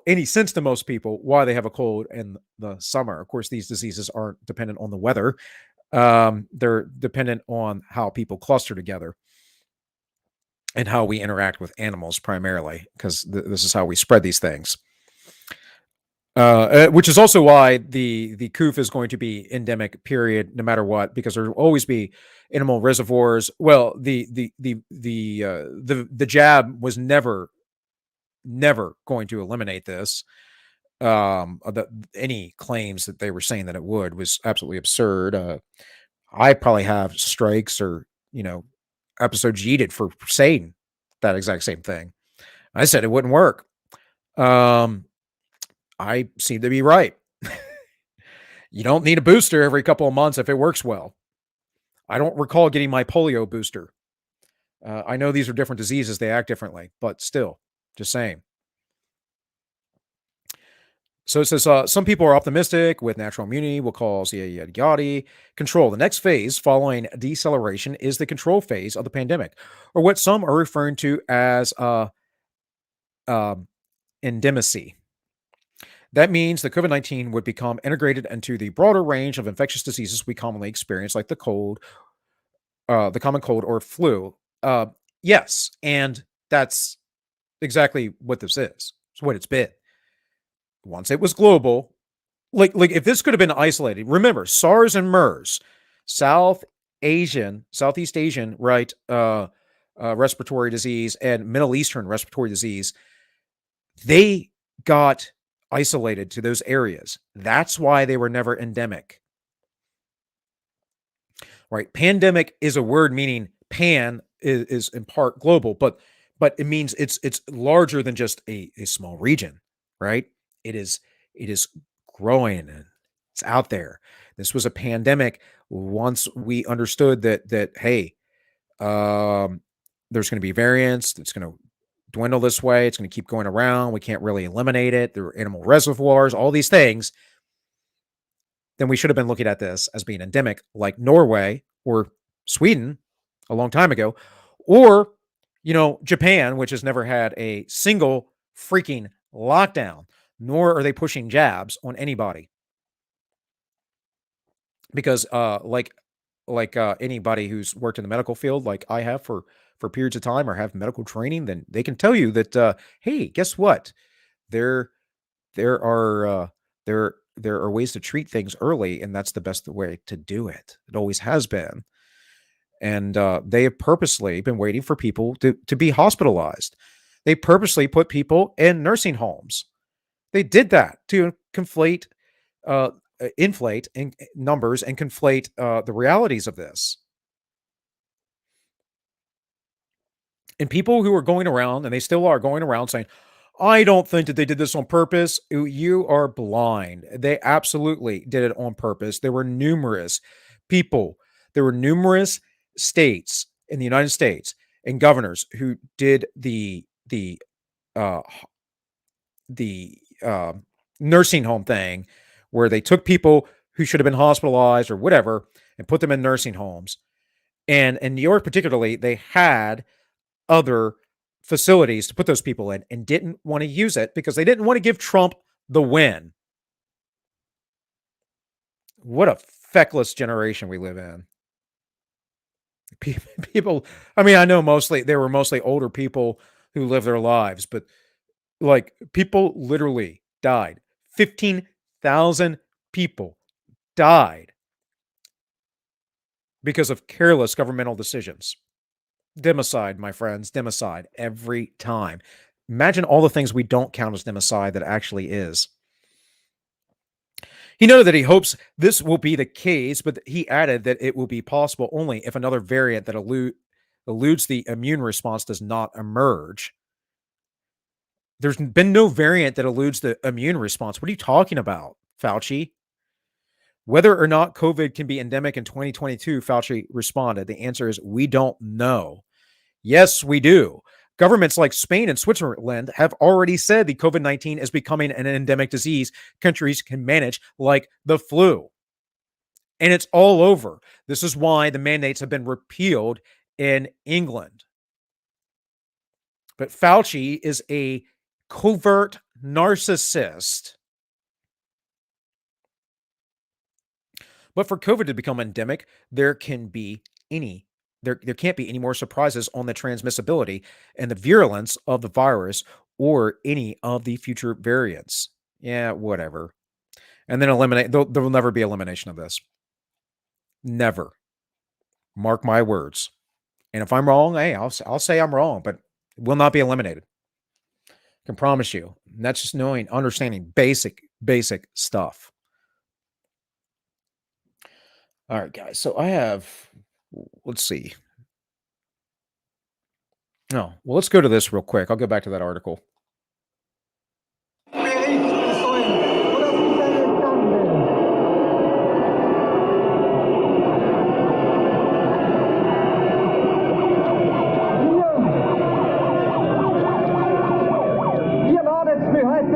any sense to most people why they have a cold in the summer. Of course, these diseases aren't dependent on the weather. They're dependent on how people cluster together and how we interact with animals primarily, because this is how we spread these things. Which is also why the coof is going to be endemic, period, no matter what, because there will always be animal reservoirs. Well, the jab was never going to eliminate this. Any claims that they were saying that it would was absolutely absurd. I probably have strikes or episodes yeeted for saying that exact same thing. I said it wouldn't work. I seem to be right. You don't need a booster every couple of months if it works well. I don't recall getting my polio booster. I know these are different diseases, they act differently, but still, just saying. So it says, some people are optimistic with natural immunity will cause yada, yada, control. The next phase following deceleration is the control phase of the pandemic, or what some are referring to as endemacy. That means that COVID-19 would become integrated into the broader range of infectious diseases we commonly experience, like the common cold or flu. Yes, and that's exactly what this is. It's what it's been. Once it was global, like if this could have been isolated, remember SARS and MERS, Southeast Asian, right, respiratory disease and Middle Eastern respiratory disease, they got isolated to those areas. That's why they were never endemic. Right? Pandemic is a word meaning pan is in part global, but it means it's larger than just a small region, right? It is growing It's out there. This was a pandemic. Once we understood that hey, there's going to be variants. It's going to dwindle this way. It's going to keep going around. We can't really eliminate it. There are animal reservoirs, all these things. Then we should have been looking at this as being endemic, like Norway or Sweden a long time ago, or Japan, which has never had a single freaking lockdown, nor are they pushing jabs on anybody. Because like anybody who's worked in the medical field, like I have for periods of time, or have medical training, then they can tell you that hey, guess what? There there are there are ways to treat things early, and that's the best way to do it. It always has been. And they have purposely been waiting for people to be hospitalized. They purposely put people in nursing homes. They did that to inflate in numbers and conflate the realities of this. And people who are going around, and they still are going around, saying, I don't think that they did this on purpose. You are blind. They absolutely did it on purpose. There were numerous people, there were numerous states in the United States and governors who did uh, the nursing home thing, where they took people who should have been hospitalized or whatever and put them in nursing homes. And in New York, particularly, they had other facilities to put those people in and didn't want to use it because they didn't want to give Trump the win. What a feckless generation we live in. People, I mean, I know they were mostly older people who live their lives, but like people literally died. 15,000 people died because of careless governmental decisions. Democide, my friends, democide every time. Imagine all the things we don't count as democide that actually is. He noted that he hopes this will be the case, but he added that it will be possible only if another variant that eludes the immune response does not emerge. There's been no variant that eludes the immune response. What are you talking about, Fauci? Whether or not COVID can be endemic in 2022, Fauci responded, the answer is we don't know. Yes, we do. Governments like Spain and Switzerland have already said the COVID-19 is becoming an endemic disease countries can manage like the flu. And it's all over. This is why the mandates have been repealed in England. But Fauci is a covert narcissist. But for COVID to become endemic, there can't be any more surprises on the transmissibility and the virulence of the virus or any of the future variants. Yeah, whatever. And then there will never be elimination of this. Never. Mark my words. And if I'm wrong, hey, I'll say I'm wrong, but it will not be eliminated. I can promise you. And that's just understanding basic stuff. All right, guys. So I have, let's see. No, well, let's go to this real quick. I'll go back to that article.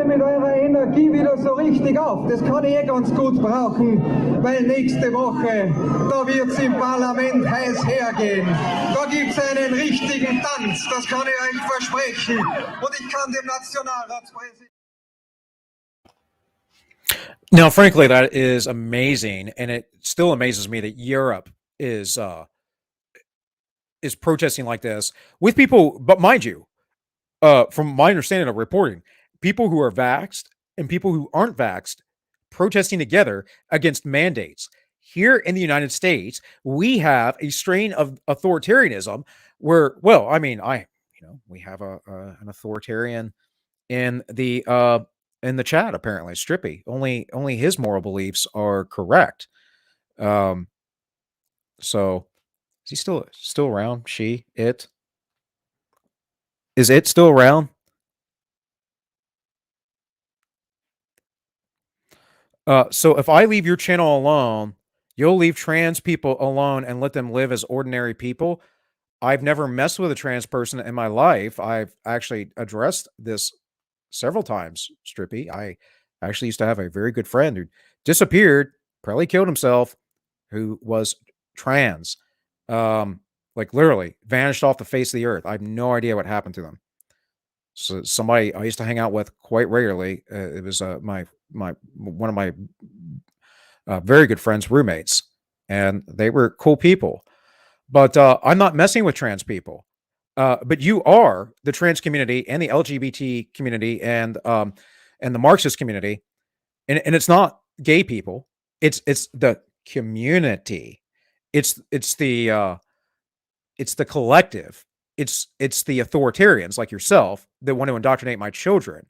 Mit eurer Energie wieder so richtig auf. Das kann ich ganz gut brauchen, weil nächste Woche, da wird es im Parlament heiß hergehen. Da gibt es einen richtigen Tanz, das kann ich euch versprechen. Und ich kann dem Nationalratspräsidenten... Now, frankly, that is amazing, and it still amazes me that Europe is protesting like this with people, but mind you, from my understanding of reporting, people who are vaxxed and people who aren't vaxxed protesting together against mandates. Here in the United States, we have a strain of authoritarianism where, well, I mean, we have an authoritarian in the chat, apparently, Strippy. Only his moral beliefs are correct. So is he still around? It? Is it still around? So if I leave your channel alone, you'll leave trans people alone and let them live as ordinary people. I've never messed with a trans person in my life. I've actually addressed this several times, Strippy. I actually used to have a very good friend who disappeared, probably killed himself, who was trans. Like literally vanished off the face of the earth. I have no idea what happened to them. So somebody I used to hang out with quite regularly. It was one of my very good friends' roommates, and they were cool people. But I'm not messing with trans people. But you are the trans community and the LGBT community and the Marxist community, and it's not gay people. It's the community. It's the collective. It's the authoritarians like yourself that want to indoctrinate my children.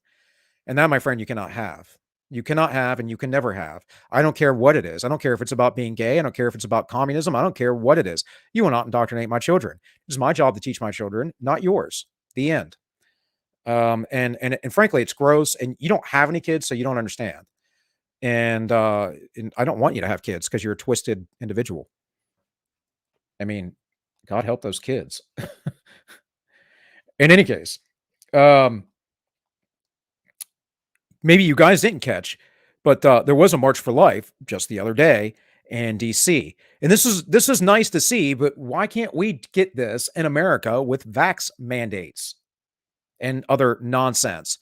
And that, my friend, you cannot have. You cannot have, and you can never have. I don't care what it is. I don't care if it's about being gay. I don't care if it's about communism. I don't care what it is. You will not indoctrinate my children. It's my job to teach my children, not yours. The end. And frankly, it's gross. And you don't have any kids, so you don't understand. And I don't want you to have kids because you're a twisted individual. I mean, God help those kids. In any case, maybe you guys didn't catch, but there was a March for Life just the other day in DC. And this is nice to see, but why can't we get this in America with vax mandates and other nonsense?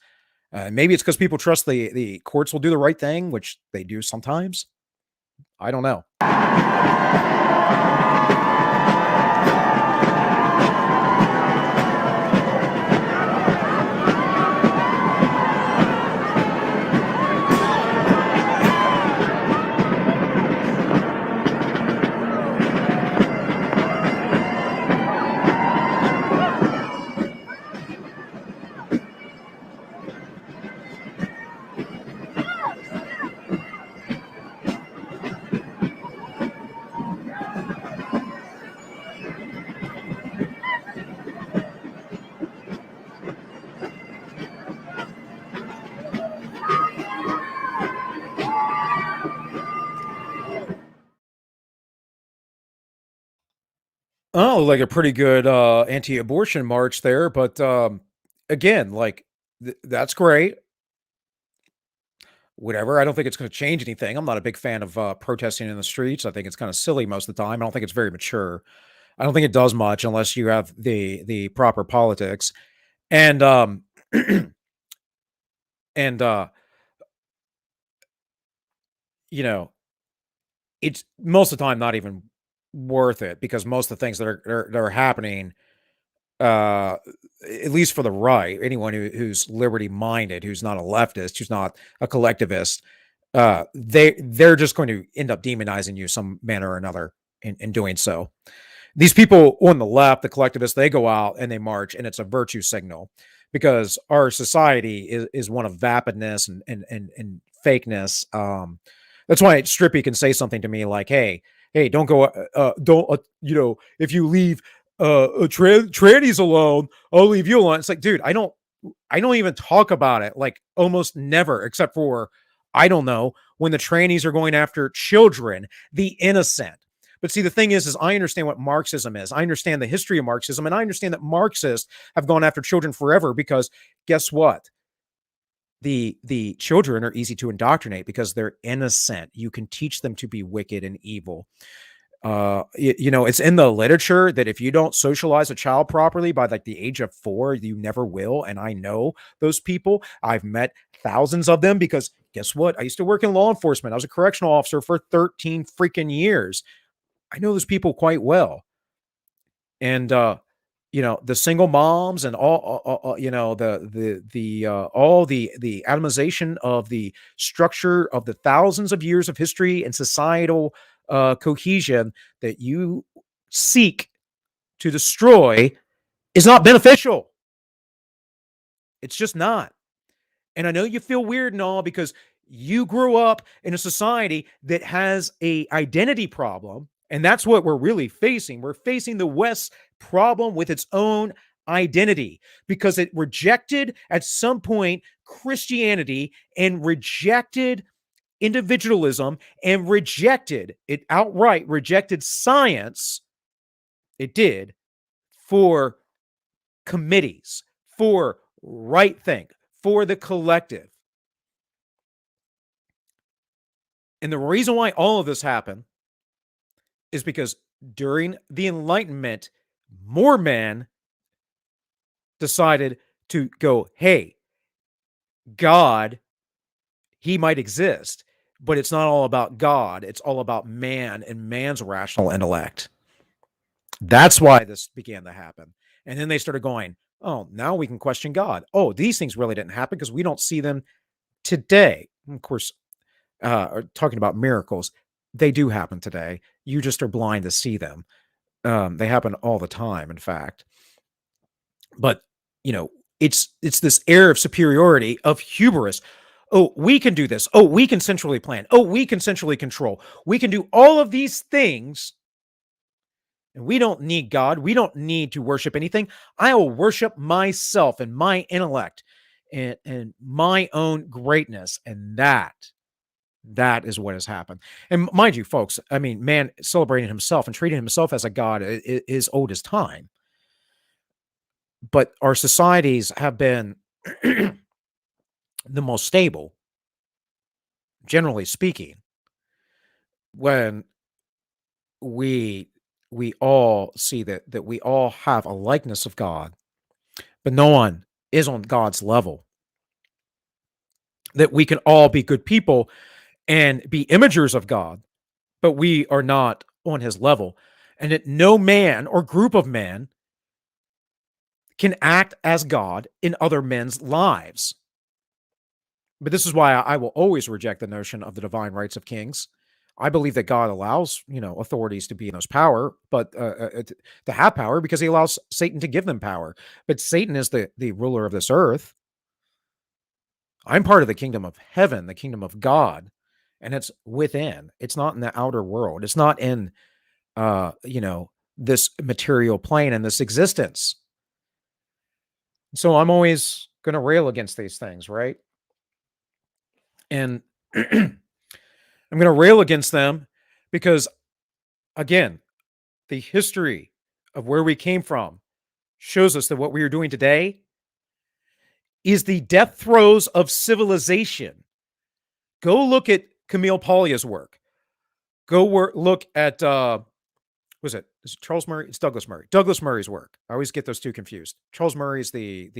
Maybe it's because people trust the courts will do the right thing, which they do sometimes. I don't know. Oh, like a pretty good anti-abortion march there, but again, like that's great. Whatever. I don't think it's going to change anything. I'm not a big fan of protesting in the streets. I think it's kind of silly most of the time. I don't think it's very mature. I don't think it does much unless you have the proper politics. And and you know, it's most of the time not even worth it because most of the things that are happening, uh at least for the right, anyone who's liberty minded, who's not a leftist, who's not a collectivist, they're just going to end up demonizing you some manner or another in doing so. These people on the left, the collectivists, they go out and they march, and it's a virtue signal because our society is one of vapidness and fakeness. That's why Strippy can say something to me like, hey, don't go, don't, if you leave trannies alone, I'll leave you alone. It's like, dude, I don't even talk about it, like almost never, except for, I don't know, when the trannies are going after children, the innocent. But see, the thing is I understand what Marxism is. I understand the history of Marxism, and I understand that Marxists have gone after children forever because guess what? The children are easy to indoctrinate because they're innocent. You can teach them to be wicked and evil. It's in the literature that if you don't socialize a child properly by like the age of 4, you never will. And I know those people. I've met thousands of them because guess what? I used to work in law enforcement. I was a correctional officer for 13 freaking years. I know those people quite well. And the single moms and all all the atomization of the structure of the thousands of years of history and societal cohesion that you seek to destroy is not beneficial. It's just not. And I know you feel weird and all because you grew up in a society that has a identity problem. And that's what we're really facing. We're facing the West's problem with its own identity because it rejected at some point Christianity and rejected individualism and outright rejected science. It did, for committees, for right think, for the collective. And the reason why all of this happened is because during the Enlightenment, more men decided to go, hey, God, he might exist, but it's not all about God. It's all about man and man's rational intellect. That's why this began to happen. And then they started going, oh, now we can question God. Oh, these things really didn't happen because we don't see them today. Of course, talking about miracles, they do happen today. You just are blind to see them. They happen all the time, in fact. But, it's this air of superiority, of hubris. Oh, we can do this. Oh, we can centrally plan. Oh, we can centrally control. We can do all of these things. And we don't need God. We don't need to worship anything. I will worship myself and my intellect and my own greatness. And that is what has happened. And mind you, folks, I mean, man celebrating himself and treating himself as a god is old as time. But our societies have been the most stable, generally speaking, when we all see that we all have a likeness of God, but no one is on God's level. That we can all be good people and be imagers of God, but we are not on his level. And that no man or group of men can act as God in other men's lives. But this is why I will always reject the notion of the divine rights of kings. I believe that God allows, authorities to be in those power, but to have power because he allows Satan to give them power. But Satan is the ruler of this earth. I'm part of the kingdom of heaven, the kingdom of God, and it's within. It's not in the outer world. It's not in, this material plane and this existence. So I'm always going to rail against these things, right? And I'm going to rail against them because, again, the history of where we came from shows us that what we are doing today is the death throes of civilization. Go look at Camille Paglia's work. Go look at, is it Charles Murray? It's Douglas Murray. Douglas Murray's work. I always get those two confused. Charles Murray is the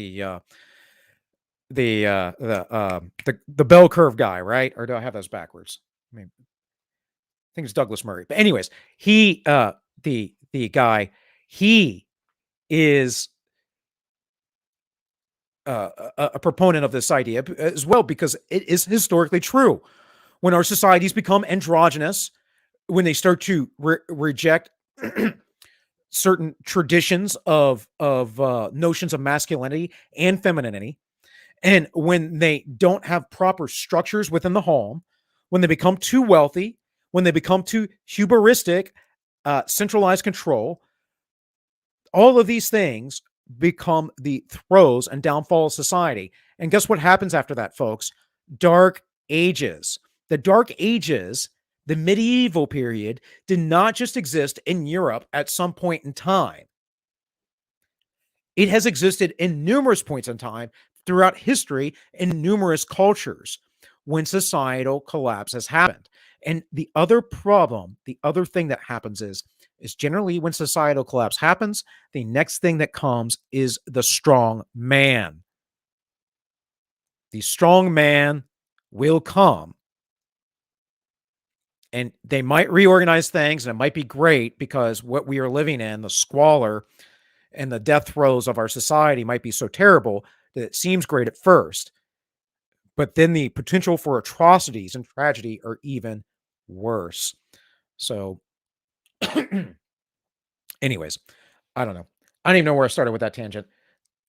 bell curve guy, right? Or do I have those backwards? I mean, I think it's Douglas Murray. But anyways, he, the guy, he is a proponent of this idea as well, because it is historically true. When our societies become androgynous, when they start to reject certain traditions of notions of masculinity and femininity, and when they don't have proper structures within the home, when they become too wealthy, when they become too hubristic, centralized control, all of these things become the throes and downfall of society. And guess what happens after that, folks? Dark ages. The Dark Ages, the medieval period, did not just exist in Europe at some point in time. It has existed in numerous points in time throughout history in numerous cultures when societal collapse has happened. And the other problem, the other thing that happens is generally when societal collapse happens, the next thing that comes is the strong man. The strong man will come. And they might reorganize things, and it might be great because what we are living in, the squalor and the death throes of our society, might be so terrible that it seems great at first. But then the potential for atrocities and tragedy are even worse. So, anyways, I don't know. I don't even know where I started with that tangent.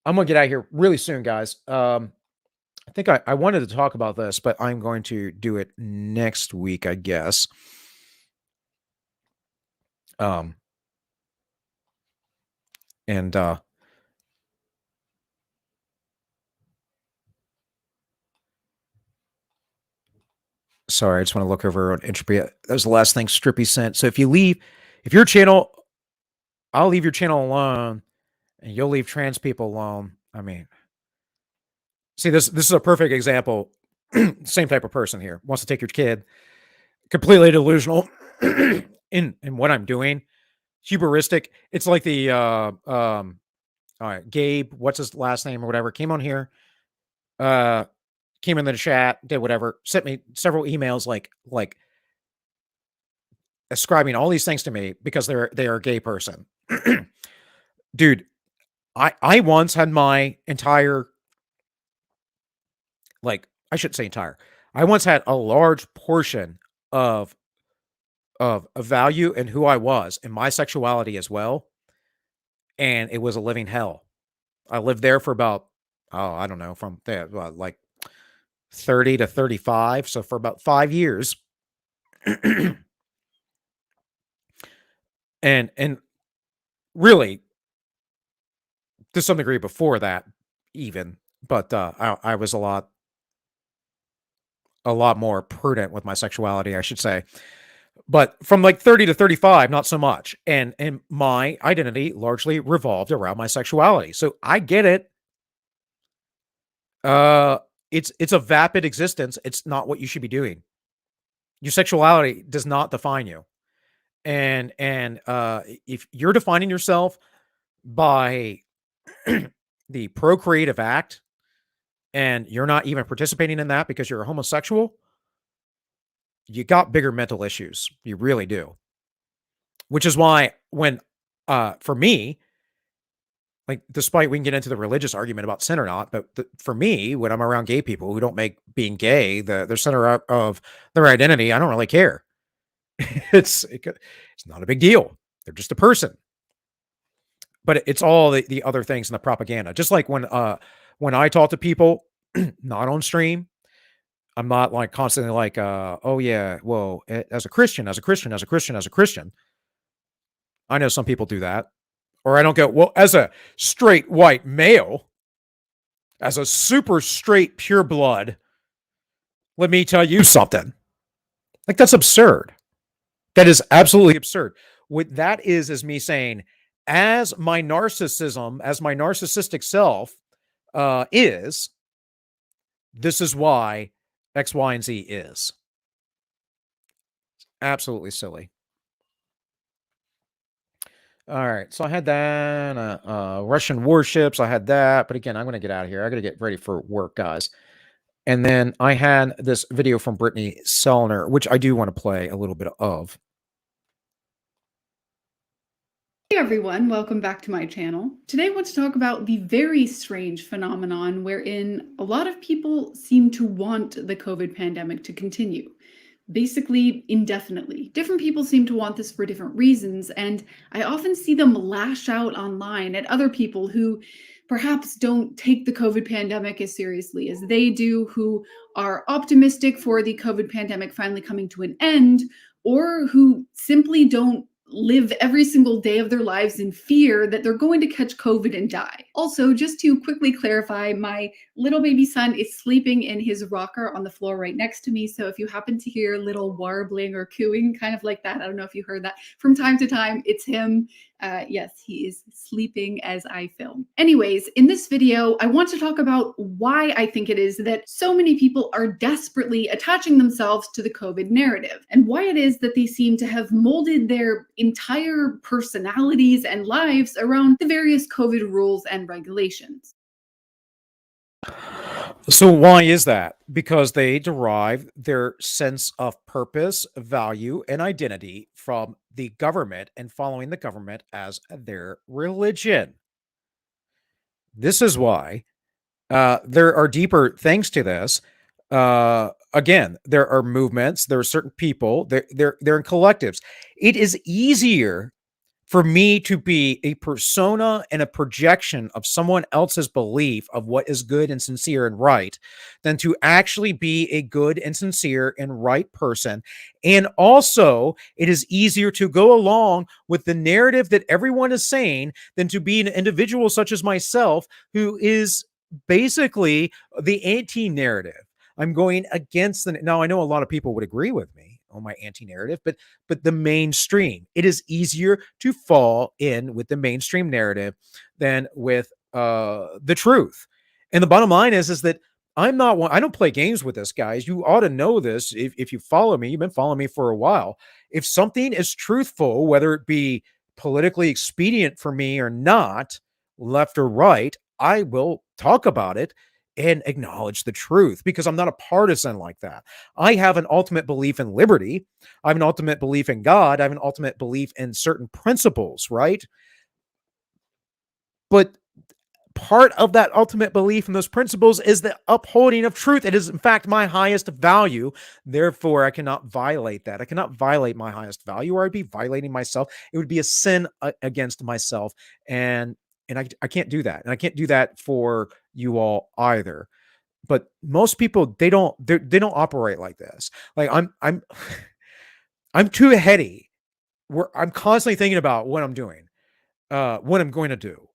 I'm going to get out of here really soon, guys. I think I wanted to talk about this, but I'm going to do it next week, I guess. And Sorry, I just want to look over on Entropy. That was the last thing Strippy sent. So if your channel, I'll leave your channel alone, and you'll leave trans people alone. I mean, see, this is a perfect example. Same type of person here wants to take your kid, completely delusional in what I'm doing, hubristic. It's like the all right, Gabe, what's his last name or whatever, came on here, came in the chat, did whatever, sent me several emails like ascribing all these things to me because they are a gay person. Dude, I once had my entire, like, I shouldn't say entire. I once had a large portion of value in who I was and my sexuality as well, and it was a living hell. I lived there for about, oh, I don't know, from there, like 30 to 35, so for about 5 years. and really, to some degree before that even, but I was a lot more prudent with my sexuality, I should say. But from like 30 to 35, not so much. And my identity largely revolved around my sexuality. So I get it. It's a vapid existence. It's not what you should be doing. Your sexuality does not define you. And if you're defining yourself by the procreative act and you're not even participating in that because you're a homosexual, you got bigger mental issues. You really do. Which is why when, for me, like, despite we can get into the religious argument about sin or not, but for me, when I'm around gay people who don't make being gay the center of their identity, I don't really care. It's not a big deal. They're just a person. But it's all the other things in the propaganda. Just like when I talk to people not on stream, I'm not like constantly like, oh yeah, well, as a Christian. I know some people do that. Or I don't go, well, as a straight white male, as a super straight pure blood, let me tell you something. Like, that's absurd. That is absolutely absurd. What that is me saying, as my narcissism, as my narcissistic self is, this is why X, Y, and Z is. Absolutely silly. All right, so I had that, Russian warships, I had that, but again, I'm going to get out of here. I got to get ready for work, guys. And then I had this video from Brittany Sellner, which I do want to play a little bit of. Hey everyone, welcome back to my channel. Today I want to talk about the very strange phenomenon wherein a lot of people seem to want the COVID pandemic to continue. Basically, indefinitely. Different people seem to want this for different reasons, and I often see them lash out online at other people who perhaps don't take the COVID pandemic as seriously as they do, who are optimistic for the COVID pandemic finally coming to an end, or who simply don't live every single day of their lives in fear that they're going to catch COVID and die. Also, just to quickly clarify, my little baby son is sleeping in his rocker on the floor right next to me. So if you happen to hear little warbling or cooing, kind of like that, I don't know if you heard that, from time to time, it's him. Yes, he is sleeping as I film. Anyways, in this video, I want to talk about why I think it is that so many people are desperately attaching themselves to the COVID narrative, and why it is that they seem to have molded their entire personalities and lives around the various COVID rules and regulations. So why is that? Because they derive their sense of purpose, value, and identity from the government and following the government as their religion. This is why there are deeper things to this. Again, there are movements, there are certain people, they're in collectives. It is easier for me to be a persona and a projection of someone else's belief of what is good and sincere and right than to actually be a good and sincere and right person. And also, it is easier to go along with the narrative that everyone is saying than to be an individual such as myself who is basically the anti-narrative. I'm going against the. Now I know a lot of people would agree with me on my anti-narrative, but the mainstream. It is easier to fall in with the mainstream narrative than with the truth. And the bottom line is that I'm not one. I don't play games with this, guys. You ought to know this if you follow me. You've been following me for a while. If something is truthful, whether it be politically expedient for me or not, left or right, I will talk about it and acknowledge the truth because I'm not a partisan like that. I have an ultimate belief in liberty. I have an ultimate belief in God. I have an ultimate belief in certain principles, right? But part of that ultimate belief in those principles is the upholding of truth. It is, in fact, my highest value. Therefore, I cannot violate that. I cannot violate my highest value, or I'd be violating myself. It would be a sin against myself. And I can't do that. And I can't do that for you all either. But most people, they don't operate like this. Like I'm too heady. Where I'm constantly thinking about what I'm doing, what I'm going to do,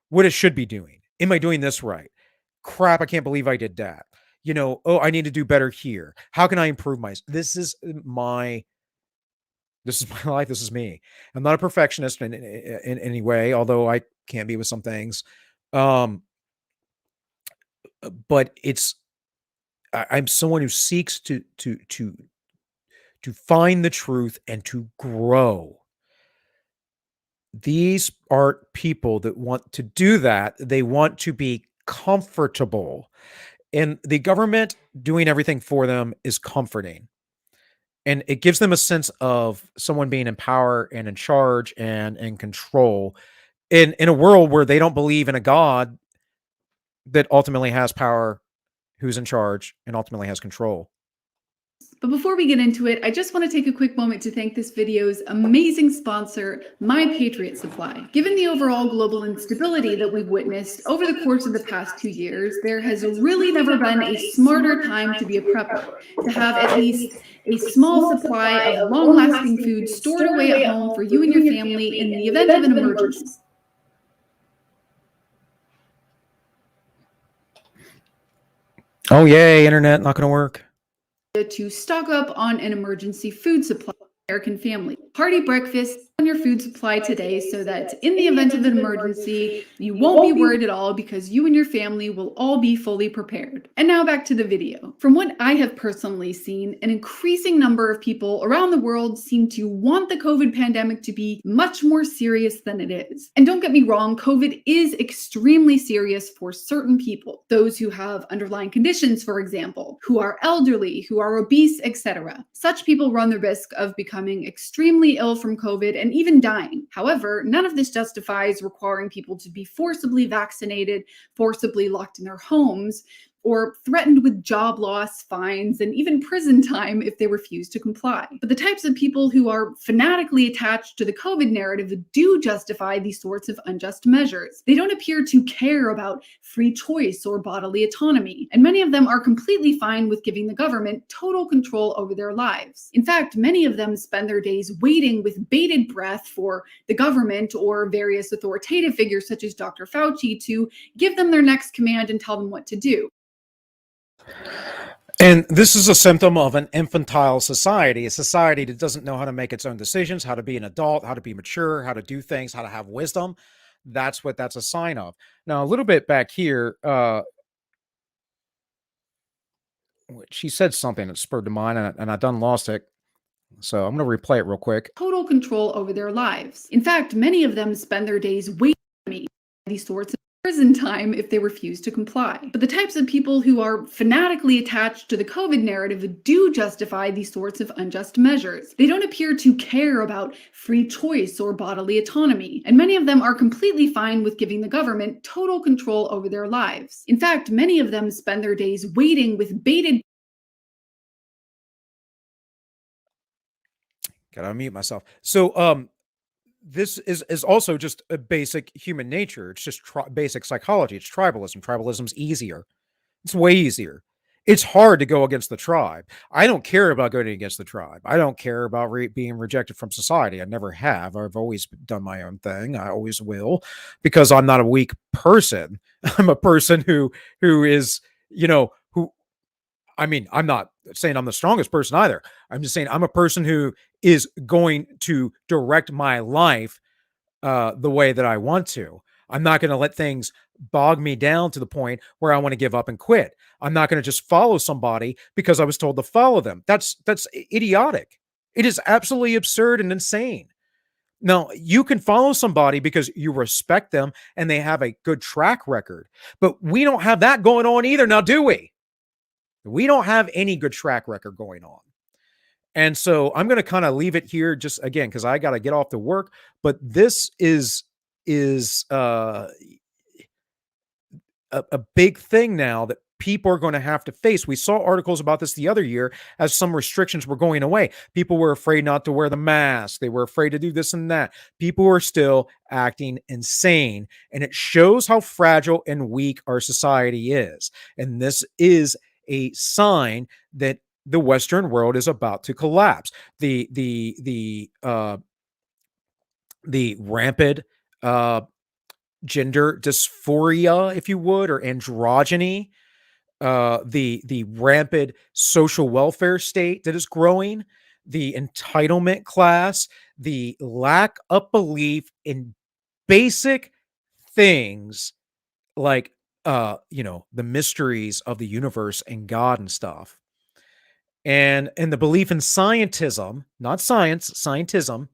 what it should be doing. Am I doing this right? Crap, I can't believe I did that. Oh, I need to do better here. How can I improve myself? This is my life. This is me. I'm not a perfectionist in any way, although I can be with some things. But I'm someone who seeks to find the truth and to grow. These are people that want to do that. They want to be comfortable. And the government doing everything for them is comforting. And it gives them a sense of someone being in power and in charge and in control in a world where they don't believe in a God that ultimately has power, who's in charge, and ultimately has control. But before we get into it, I just want to take a quick moment to thank this video's amazing sponsor, My Patriot Supply. Given the overall global instability that we've witnessed over the course of the past 2 years, there has really never been a smarter time to be a prepper, to have at least a small supply of long-lasting food stored away at home for you and your family in the event of an emergency. Oh, yay, internet, not going to work. To stock up on an emergency food supply for American family. Hearty breakfast on your food supply today so that in the event of an emergency, you won't be worried at all because you and your family will all be fully prepared. And now back to the video. From what I have personally seen, an increasing number of people around the world seem to want the COVID pandemic to be much more serious than it is. And don't get me wrong, COVID is extremely serious for certain people. Those who have underlying conditions, for example, who are elderly, who are obese, etc. Such people run the risk of becoming extremely ill from COVID and even dying. However, none of this justifies requiring people to be forcibly vaccinated, forcibly locked in their homes, or threatened with job loss, fines, and even prison time if they refuse to comply. But the types of people who are fanatically attached to the COVID narrative do justify these sorts of unjust measures. They don't appear to care about free choice or bodily autonomy, and many of them are completely fine with giving the government total control over their lives. In fact, many of them spend their days waiting with bated breath for the government or various authoritative figures such as Dr. Fauci to give them their next command and tell them what to do. And this is a symptom of an infantile society, a society that doesn't know how to make its own decisions, how to be an adult, how to be mature, how to do things, how to have wisdom. That's what that's a sign of. Now, a little bit back here, she said something that spurred to mind, and I done lost it. So I'm going to replay it real quick. Total control over their lives. In fact, many of them spend their days waiting for these sorts of prison time if they refuse to comply. But the types of people who are fanatically attached to the COVID narrative do justify these sorts of unjust measures. They don't appear to care about free choice or bodily autonomy, and many of them are completely fine with giving the government total control over their lives. In fact, many of them spend their days waiting with bated. Gotta unmute myself. So, this is also just a basic human nature. It's just basic psychology. It's tribalism. Tribalism's easier. It's way easier. It's hard to go against the tribe. I don't care about going against the tribe. I don't care about being rejected from society. I never have. I've always done my own thing. I always will, because I'm not a weak person. I'm a person who is, who I mean, I'm not saying I'm the strongest person either. I'm just saying I'm a person who is going to direct my life the way that I want to. I'm not going to let things bog me down to the point where I want to give up and quit. I'm not going to just follow somebody because I was told to follow them. That's idiotic. It is absolutely absurd and insane. Now, you can follow somebody because you respect them and they have a good track record, but we don't have that going on either now, do we? We don't have any good track record going on. And so I'm going to kind of leave it here just again, because I got to get off to work. But this is a big thing now that people are going to have to face. We saw articles about this the other year as some restrictions were going away. People were afraid not to wear the mask. They were afraid to do this and that. People were still acting insane. And it shows how fragile and weak our society is. And this is a sign that the Western world is about to collapse. The rampant gender dysphoria, if you would, or androgyny, the rampant social welfare state that is growing, the entitlement class, the lack of belief in basic things like the mysteries of the universe and God and stuff. And the belief in scientism, not science, scientism,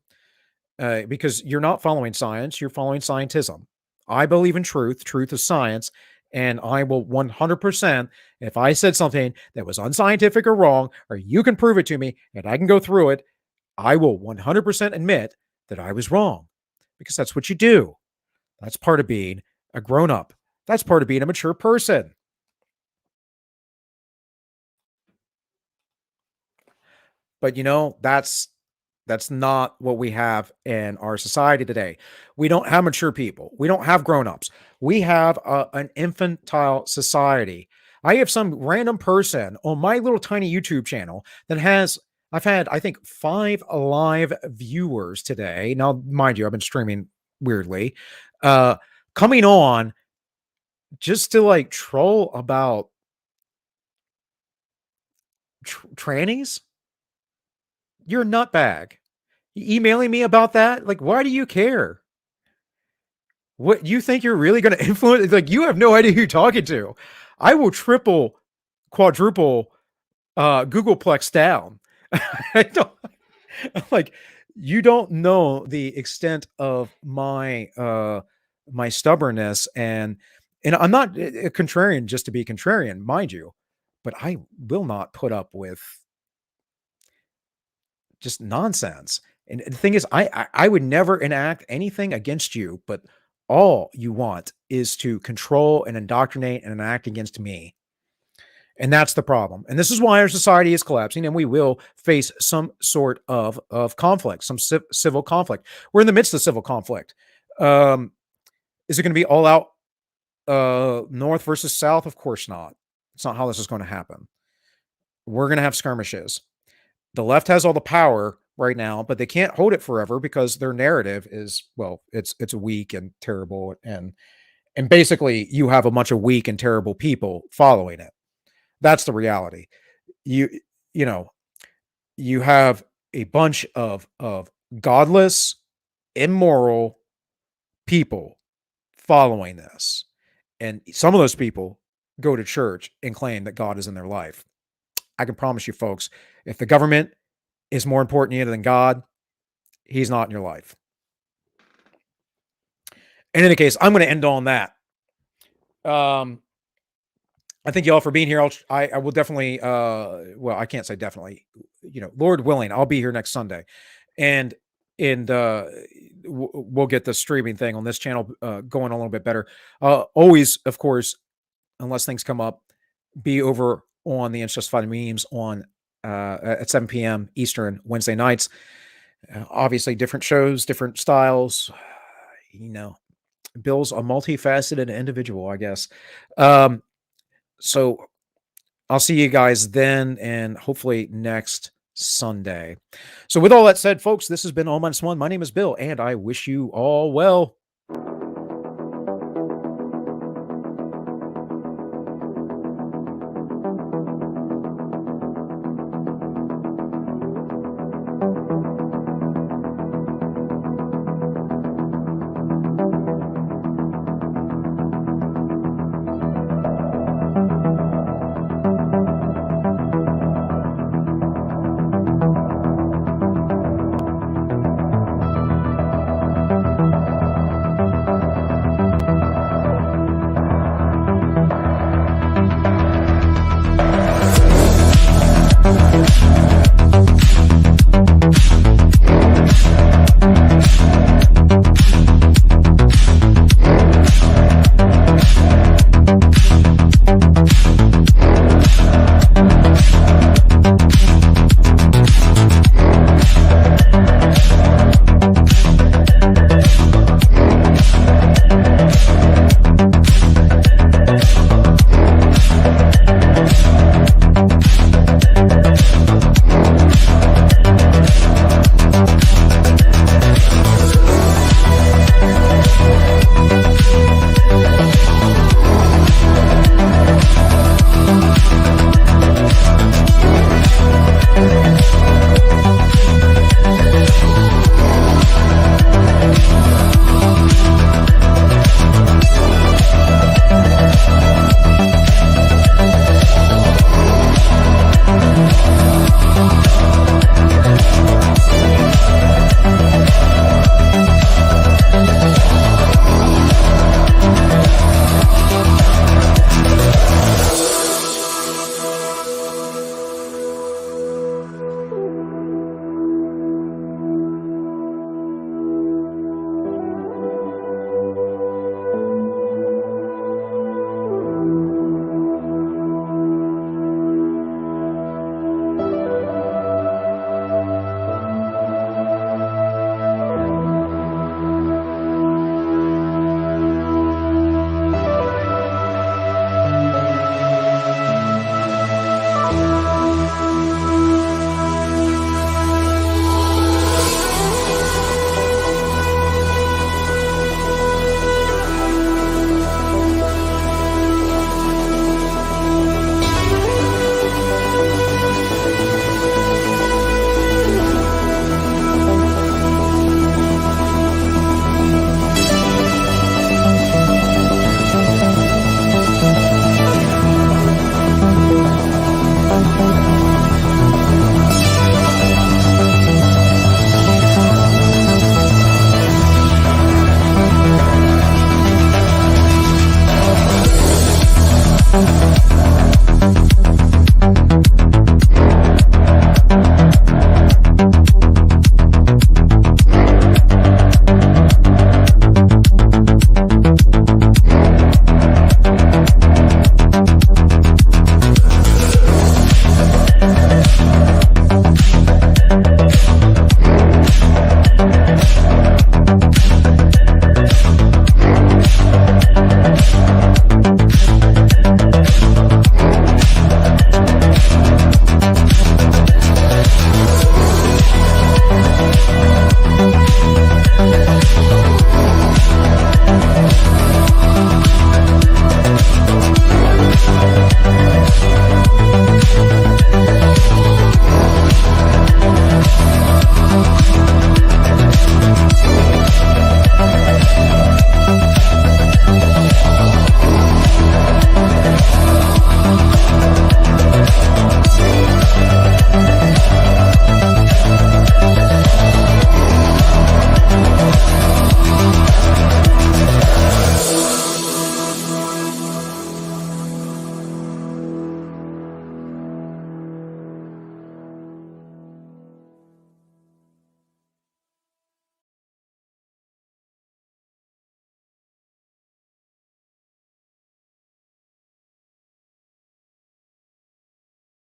because you're not following science, you're following scientism. I believe in truth. Truth is science. And I will 100%, if I said something that was unscientific or wrong, or you can prove it to me and I can go through it, I will 100% admit that I was wrong, because that's what you do. That's part of being a grown-up. That's part of being a mature person. But that's not what we have in our society today. We don't have mature people. We don't have grown-ups. We have an infantile society. I have some random person on my little tiny YouTube channel that I've had, I think, 5 live viewers today. Now, mind you, I've been streaming weirdly, coming on just to like troll about trannies. You're a nutbag. You emailing me about that? Like, why do you care? What, you think you're really going to influence? Like, you have no idea who you're talking to. I will triple, quadruple, Googleplex down. I don't like, you don't know the extent of my my stubbornness, and I'm not a contrarian just to be contrarian, mind you, but I will not put up with just nonsense. And the thing is, I would never enact anything against you, but all you want is to control and indoctrinate and enact against me. And that's the problem. And this is why our society is collapsing, and we will face some sort of conflict, some civil conflict. We're in the midst of civil conflict. Is it going to be all out North versus South? Of course not. It's not how this is going to happen. We're going to have skirmishes. The left has all the power right now, but they can't hold it forever because their narrative is, well, it's weak and terrible, and basically you have a bunch of weak and terrible people following it. That's the reality. You have a bunch of godless, immoral people following this, and some of those people go to church and claim that God is in their life. I can promise you, folks, if the government is more important to you than God, he's not in your life. In any case, I'm going to end on that. I thank you all for being here. I will definitely, well, I can't say definitely, Lord willing, I'll be here next Sunday, and we'll get the streaming thing on this channel going a little bit better. Always, of course, unless things come up, be over on the Unjustified Memes on at 7 p.m. Eastern Wednesday nights. Obviously, different shows, different styles. Bill's a multifaceted individual, I guess. So I'll see you guys then, and hopefully next Sunday. So with all that said, folks, this has been AllMinusOne. My name is Bill, and I wish you all well.